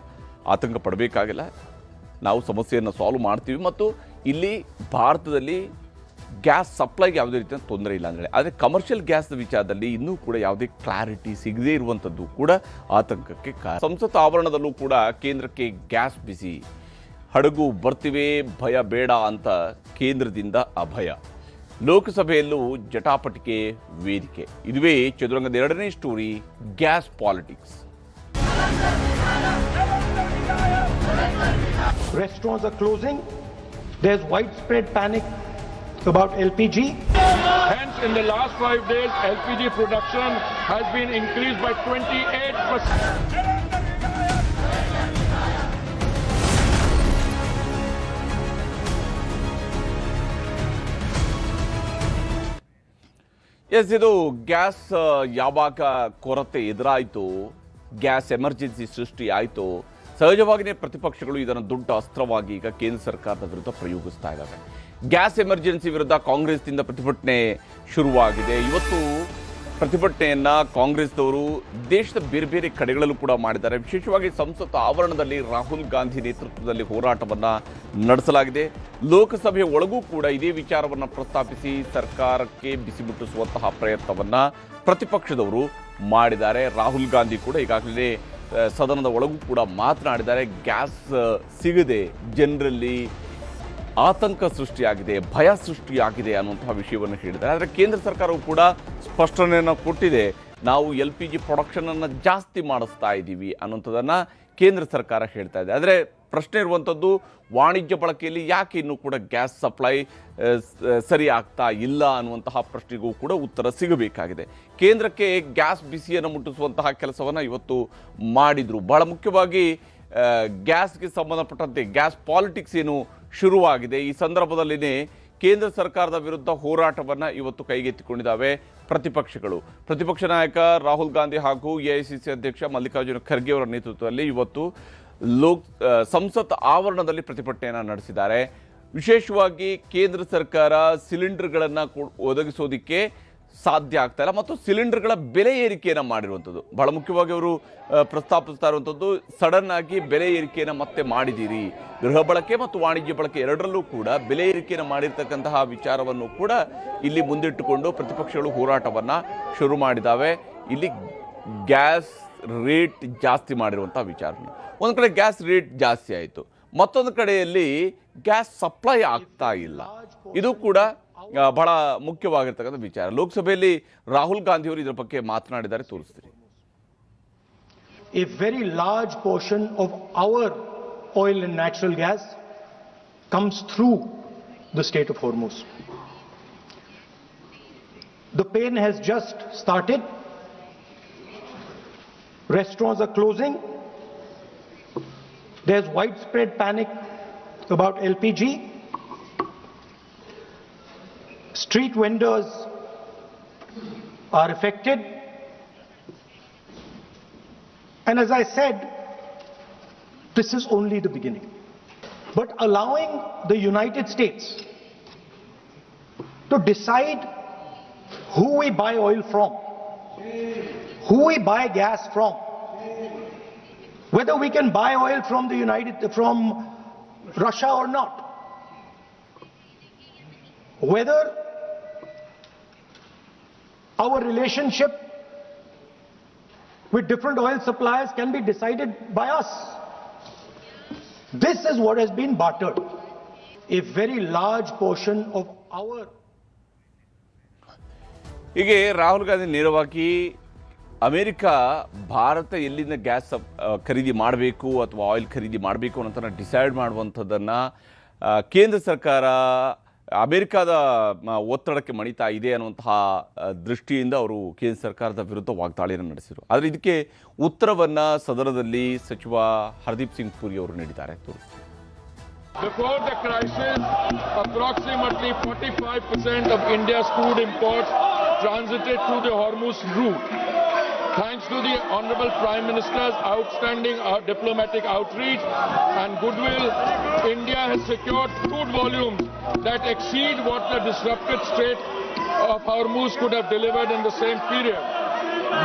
ಆತಂಕ ಪಡಬೇಕಾಗಿಲ್ಲ, ನಾವು ಸಮಸ್ಯೆಯನ್ನು ಸಾಲ್ವ್ ಮಾಡ್ತೀವಿ ಮತ್ತು ಇಲ್ಲಿ ಭಾರತದಲ್ಲಿ ಗ್ಯಾಸ್ ಸಪ್ಲೈಗೆ ಯಾವುದೇ ರೀತಿಯ ತೊಂದರೆ ಇಲ್ಲ ಅಂದರೆ. ಆದರೆ ಕಮರ್ಷಿಯಲ್ ಗ್ಯಾಸ್ನ ವಿಚಾರದಲ್ಲಿ ಇನ್ನೂ ಕೂಡ ಯಾವುದೇ ಕ್ಲಾರಿಟಿ ಸಿಗದೇ ಇರುವಂಥದ್ದು ಕೂಡ ಆತಂಕಕ್ಕೆ ಕಾರಣ. ಸಂಸತ್ ಆವರಣದಲ್ಲೂ ಕೂಡ ಕೇಂದ್ರಕ್ಕೆ ಗ್ಯಾಸ್ ಬಿಸಿ, ಹಡಗು ಬರ್ತಿವೆ, ಭಯ ಬೇಡ ಅಂತ ಕೇಂದ್ರದಿಂದ ಅಭಯ. ಲೋಕಸಭೆಯಲ್ಲೂ ಜಟಾಪಟಿಕೆ ವೇದಿಕೆ. ಇದುವೇ ಚದುರಂಗದ 2ನೇ story, gas politics. Restaurants are closing. There's widespread panic about LPG. Hence, in the last 5 days, LPG production has been increased by 28%. S, ಇದು ಗ್ಯಾಸ್ ಯಾವಾಗ ಕೊರತೆ ಎದುರಾಯಿತು, ಗ್ಯಾಸ್ ಎಮರ್ಜೆನ್ಸಿ ಸೃಷ್ಟಿ ಆಯಿತು, ಸಹಜವಾಗಿಯೇ ಪ್ರತಿಪಕ್ಷಗಳು ಇದನ್ನು ದೊಡ್ಡ ಅಸ್ತ್ರವಾಗಿ ಈಗ ಕೇಂದ್ರ ಸರ್ಕಾರದ ವಿರುದ್ಧ ಪ್ರಯೋಗಿಸ್ತಾ ಇದ್ದಾವೆ. ಗ್ಯಾಸ್ ಎಮರ್ಜೆನ್ಸಿ ವಿರುದ್ಧ ಕಾಂಗ್ರೆಸ್ನಿಂದ ಪ್ರತಿಭಟನೆ ಶುರುವಾಗಿದೆ. ಇವತ್ತು ಪ್ರತಿಭಟನೆಯನ್ನ ಕಾಂಗ್ರೆಸ್ದವರು ದೇಶದ ಬೇರೆ ಬೇರೆ ಕಡೆಗಳಲ್ಲೂ ಕೂಡ ಮಾಡಿದ್ದಾರೆ. ವಿಶೇಷವಾಗಿ ಸಂಸತ್ ಆವರಣದಲ್ಲಿ ರಾಹುಲ್ ಗಾಂಧಿ ನೇತೃತ್ವದಲ್ಲಿ ಹೋರಾಟವನ್ನ ನಡೆಸಲಾಗಿದೆ. ಲೋಕಸಭೆಯ ಒಳಗೂ ಕೂಡ ಇದೇ ವಿಚಾರವನ್ನು ಪ್ರಸ್ತಾಪಿಸಿ ಸರ್ಕಾರಕ್ಕೆ ಬಿಸಿ ಮುಟ್ಟಿಸುವಂತಹ ಪ್ರಯತ್ನವನ್ನ ಪ್ರತಿಪಕ್ಷದವರು ಮಾಡಿದ್ದಾರೆ. ರಾಹುಲ್ ಗಾಂಧಿ ಕೂಡ ಈಗಾಗಲೇ ಸದನದ ಒಳಗೂ ಕೂಡ ಮಾತನಾಡಿದ್ದಾರೆ. ಗ್ಯಾಸ್ ಸಿಗದೆ ಜನರಲ್ಲಿ ಆತಂಕ ಸೃಷ್ಟಿಯಾಗಿದೆ, ಭಯ ಸೃಷ್ಟಿಯಾಗಿದೆ ಅನ್ನುವಂತಹ ವಿಷಯವನ್ನು ಹೇಳಿದ್ದಾರೆ. ಆದರೆ ಕೇಂದ್ರ ಸರ್ಕಾರವು ಕೂಡ ಸ್ಪಷ್ಟನೆಯನ್ನು ಕೊಟ್ಟಿದೆ. ನಾವು LPG ಪ್ರೊಡಕ್ಷನನ್ನು ಜಾಸ್ತಿ ಮಾಡಿಸ್ತಾ ಇದ್ದೀವಿ ಅನ್ನುವಂಥದ್ದನ್ನು ಕೇಂದ್ರ ಸರ್ಕಾರ ಹೇಳ್ತಾ ಇದೆ. ಆದರೆ ಪ್ರಶ್ನೆ ಇರುವಂಥದ್ದು, ವಾಣಿಜ್ಯ ಬಳಕೆಯಲ್ಲಿ ಯಾಕೆ ಇನ್ನೂ ಕೂಡ ಗ್ಯಾಸ್ ಸಪ್ಲೈ ಸರಿ ಆಗ್ತಾ ಇಲ್ಲ ಅನ್ನುವಂತಹ ಪ್ರಶ್ನೆಗೂ ಕೂಡ ಉತ್ತರ ಸಿಗಬೇಕಾಗಿದೆ. ಕೇಂದ್ರಕ್ಕೆ ಗ್ಯಾಸ್ ಬಿಸಿಯನ್ನು ಮುಟ್ಟಿಸುವಂತಹ ಕೆಲಸವನ್ನು ಇವತ್ತು ಮಾಡಿದರು. ಬಹಳ ಮುಖ್ಯವಾಗಿ ಗ್ಯಾಸ್ಗೆ ಸಂಬಂಧಪಟ್ಟಂತೆ ಗ್ಯಾಸ್ ಪಾಲಿಟಿಕ್ಸ್ ಏನು ಶುರುವಾಗಿದೆ. ಈ ಸಂದರ್ಭದಲ್ಲಿನೇ ಕೇಂದ್ರ ಸರ್ಕಾರದ ವಿರುದ್ಧ ಹೋರಾಟವನ್ನು ಇವತ್ತು ಕೈಗೆತ್ತಿಕೊಂಡಿದ್ದಾವೆ ಪ್ರತಿಪಕ್ಷಗಳು. ಪ್ರತಿಪಕ್ಷ ನಾಯಕ ರಾಹುಲ್ ಗಾಂಧಿ ಹಾಗೂ AICC ಅಧ್ಯಕ್ಷ ಮಲ್ಲಿಕಾರ್ಜುನ ಖರ್ಗೆ ಅವರ ನೇತೃತ್ವದಲ್ಲಿ ಇವತ್ತು ಸಂಸತ್ ಆವರಣದಲ್ಲಿ ಪ್ರತಿಭಟನೆಯನ್ನು ನಡೆಸಿದ್ದಾರೆ. ವಿಶೇಷವಾಗಿ ಕೇಂದ್ರ ಸರ್ಕಾರ ಸಿಲಿಂಡರ್ಗಳನ್ನು ಒದಗಿಸೋದಕ್ಕೆ ಸಾಧ್ಯ ಆಗ್ತಾ ಇಲ್ಲ ಮತ್ತು ಸಿಲಿಂಡರ್ಗಳ ಬೆಲೆ ಏರಿಕೆಯನ್ನು ಮಾಡಿರುವಂಥದ್ದು ಬಹಳ ಮುಖ್ಯವಾಗಿ ಅವರು ಪ್ರಸ್ತಾಪಿಸ್ತಾ ಇರುವಂಥದ್ದು. ಸಡನ್ ಆಗಿ ಬೆಲೆ ಏರಿಕೆಯನ್ನು ಮತ್ತೆ ಮಾಡಿದ್ದೀರಿ, ಗೃಹ ಬಳಕೆ ಮತ್ತು ವಾಣಿಜ್ಯ ಬಳಕೆ ಎರಡರಲ್ಲೂ ಕೂಡ ಬೆಲೆ ಏರಿಕೆಯನ್ನು ಮಾಡಿರ್ತಕ್ಕಂತಹ ವಿಚಾರವನ್ನು ಕೂಡ ಇಲ್ಲಿ ಮುಂದಿಟ್ಟುಕೊಂಡು ಪ್ರತಿಪಕ್ಷಗಳು ಹೋರಾಟವನ್ನು ಶುರು ಮಾಡಿದ್ದಾವೆ. ಇಲ್ಲಿ ಗ್ಯಾಸ್ ರೇಟ್ ಜಾಸ್ತಿ ಮಾಡಿರುವಂಥ ವಿಚಾರ, ಒಂದು ಕಡೆ ಗ್ಯಾಸ್ ರೇಟ್ ಜಾಸ್ತಿ ಆಯಿತು, ಮತ್ತೊಂದು ಕಡೆಯಲ್ಲಿ ಗ್ಯಾಸ್ ಸಪ್ಲೈ ಆಗ್ತಾ ಇಲ್ಲ. ಇದು ಕೂಡ ಬಹಳ ಮುಖ್ಯವಾಗಿರ್ತಕ್ಕಂಥ ವಿಚಾರ. ಲೋಕಸಭೆಯಲ್ಲಿ ರಾಹುಲ್ ಗಾಂಧಿ ಅವರು ಇದರ ಬಗ್ಗೆ ಮಾತನಾಡಿದ್ದಾರೆ, ತೋರಿಸ್ತೀರಿ. A very large portion of our oil and natural gas comes through the Strait of Hormuz. The pain has just started. Restaurants are closing. There's widespread panic about LPG. Street vendors are affected. And as I said, this is only the beginning. But allowing the United States to decide who we buy oil from, who we buy gas from, whether we can buy oil from Russia or not, whether our relationship with different oil suppliers can be decided by us. This is what has been bartered. A very large portion of our... ಹೀಗೆ ರಾಹುಲ್ ಗಾಂಧಿ ನೇರವಾಗಿ ಅಮೆರಿಕ ಭಾರತ ಎಲ್ಲಿಂದ ಗ್ಯಾಸ್ ಖರೀದಿ ಮಾಡಬೇಕು ಅಥವಾ ಆಯಿಲ್ ಖರೀದಿ ಮಾಡಬೇಕು ಅನ್ನೋದನ್ನು ಡಿಸೈಡ್ ಮಾಡುವಂಥದ್ದನ್ನು ಕೇಂದ್ರ ಸರ್ಕಾರ ಅಮೆರಿಕದ ಒತ್ತಡಕ್ಕೆ ಮಣಿತಾ ಇದೆ ಅನ್ನುವಂತಹ ದೃಷ್ಟಿಯಿಂದ ಅವರು ಕೇಂದ್ರ ಸರ್ಕಾರದ ವಿರುದ್ಧ ವಾಗ್ದಾಳಿಯನ್ನು ನಡೆಸಿದರು. ಆದರೆ ಇದಕ್ಕೆ ಉತ್ತರವನ್ನು ಸದನದಲ್ಲಿ ಸಚಿವ ಹರ್ದೀಪ್ ಸಿಂಗ್ ಪುರಿ ಅವರು ನೀಡಿದ್ದಾರೆ. Before the crisis, approximately 45% of India's crude imports transited through the Hormuz route. Thanks to the Honorable Prime Minister's outstanding diplomatic outreach and goodwill, India has secured crude volumes that exceed what the disrupted Strait of Hormuz could have delivered in the same period.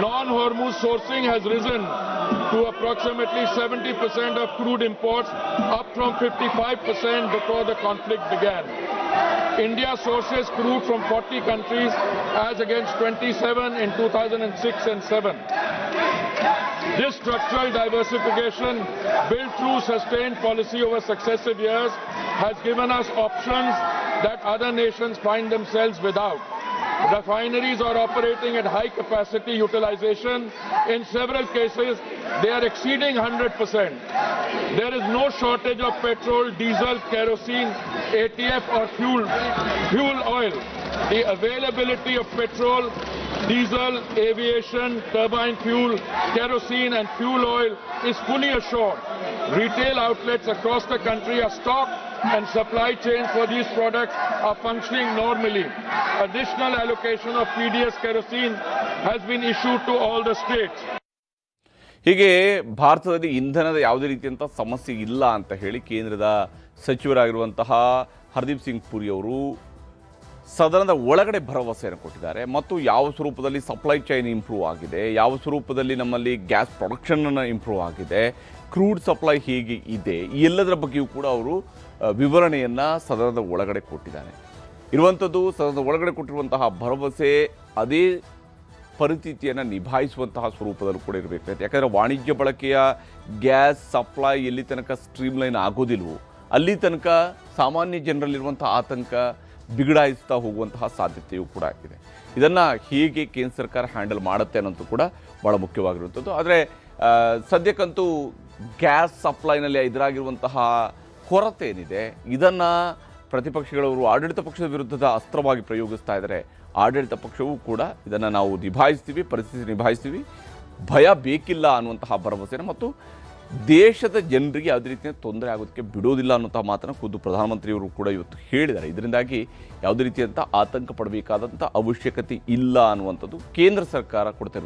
Non-Hormuz sourcing has risen to approximately 70% of crude imports, up from 55% before the conflict began. India sources crude from 40 countries as against 27 in 2006 and 7. This structural diversification, built through sustained policy over successive years, has given us options that other nations find themselves without. Refineries are operating at high capacity utilization. In several cases, they are exceeding 100%. There is no shortage of petrol, diesel, kerosene, ATF or fuel oil. The availability of petrol, diesel, aviation, turbine fuel, kerosene and fuel oil is fully assured. Retail outlets across the country are stocked and supply chain for these products are functioning normally. Additional allocation of PDS kerosene has been issued to all the states. ಹೀಗೆ ಭಾರತದಲ್ಲಿ ಇಂಧನದ ಯಾವುದೇ ರೀತಿಯಂಥ ಸಮಸ್ಯೆ ಇಲ್ಲ ಅಂತ ಹೇಳಿ ಕೇಂದ್ರದ ಸಚಿವರಾಗಿರುವಂತಹ ಹರ್ದೀಪ್ ಸಿಂಗ್ ಪುರಿ ಅವರು ಸದನದ ಒಳಗಡೆ ಭರವಸೆಯನ್ನು ಕೊಟ್ಟಿದ್ದಾರೆ. ಮತ್ತು ಯಾವ ಸ್ವರೂಪದಲ್ಲಿ ಸಪ್ಲೈ ಚೈನ್ ಇಂಪ್ರೂವ್ ಆಗಿದೆ, ಯಾವ ಸ್ವರೂಪದಲ್ಲಿ ನಮ್ಮಲ್ಲಿ ಗ್ಯಾಸ್ ಪ್ರೊಡಕ್ಷನನ್ನು ಇಂಪ್ರೂವ್ ಆಗಿದೆ, ಕ್ರೂಡ್ ಸಪ್ಲೈ ಹೇಗೆ ಇದೆ, ಈ ಎಲ್ಲದರ ಬಗ್ಗೆಯೂ ಕೂಡ ಅವರು ವಿವರಣೆಯನ್ನು ಸದನದ ಒಳಗಡೆ ಕೊಟ್ಟಿದ್ದಾರೆ. ಇರುವಂಥದ್ದು ಸದನದ ಒಳಗಡೆ ಕೊಟ್ಟಿರುವಂತಹ ಭರವಸೆ ಅದೇ ಪರಿಸ್ಥಿತಿಯನ್ನು ನಿಭಾಯಿಸುವಂತಹ ಸ್ವರೂಪದಲ್ಲೂ ಕೂಡ ಇರಬೇಕು. ಯಾಕಂದರೆ ವಾಣಿಜ್ಯ ಬಳಕೆಯ ಗ್ಯಾಸ್ ಸಪ್ಲೈ ಎಲ್ಲಿ ತನಕ ಸ್ಟ್ರೀಮ್ಲೈನ್ ಆಗೋದಿಲ್ವೋ ಅಲ್ಲಿ ತನಕ ಸಾಮಾನ್ಯ ಜನರಲ್ಲಿರುವಂಥ ಆತಂಕ ಬಿಗಡಾಯಿಸ್ತಾ ಹೋಗುವಂತಹ ಸಾಧ್ಯತೆಯೂ ಕೂಡ ಇದೆ. ಇದನ್ನು ಹೇಗೆ ಕೇಂದ್ರ ಸರ್ಕಾರ ಹ್ಯಾಂಡಲ್ ಮಾಡುತ್ತೆ ಅನ್ನೋದು ಕೂಡ ಭಾಳ ಮುಖ್ಯವಾಗಿರುವಂಥದ್ದು. ಆದರೆ ಸದ್ಯಕ್ಕಂತೂ ಗ್ಯಾಸ್ ಸಪ್ಲೈನಲ್ಲಿ ಎದುರಾಗಿರುವಂತಹ ಕೊರತೆ ಏನಿದೆ ಇದನ್ನು ಪ್ರತಿಪಕ್ಷಗಳವರು ಆಡಳಿತ ಪಕ್ಷದ ವಿರುದ್ಧದ ಅಸ್ತ್ರವಾಗಿ ಪ್ರಯೋಗಿಸ್ತಾ ಇದ್ದಾರೆ. ಆಡಳಿತ ಪಕ್ಷವೂ ಕೂಡ ಇದನ್ನು ನಾವು ನಿಭಾಯಿಸ್ತೀವಿ, ಪರಿಸ್ಥಿತಿ ನಿಭಾಯಿಸ್ತೀವಿ, ಭಯ ಬೇಕಿಲ್ಲ ಅನ್ನುವಂತಹ ಭರವಸೆನ ಮತ್ತು ದೇಶದ ಜನರಿಗೆ ಯಾವುದೇ ರೀತಿಯ ತೊಂದರೆ ಆಗೋದಕ್ಕೆ ಬಿಡೋದಿಲ್ಲ ಅನ್ನುವಂಥ ಮಾತನ್ನು ಖುದ್ದು ಪ್ರಧಾನಮಂತ್ರಿಯವರು ಕೂಡ ಇವತ್ತು ಹೇಳಿದ್ದಾರೆ. ಇದರಿಂದಾಗಿ ಯಾವುದೇ ರೀತಿಯಂಥ ಆತಂಕ ಪಡಬೇಕಾದಂಥ ಅವಶ್ಯಕತೆ ಇಲ್ಲ ಅನ್ನುವಂಥದ್ದು ಕೇಂದ್ರ ಸರ್ಕಾರ ಕೊಡ್ತಾ ಇರುವಂಥ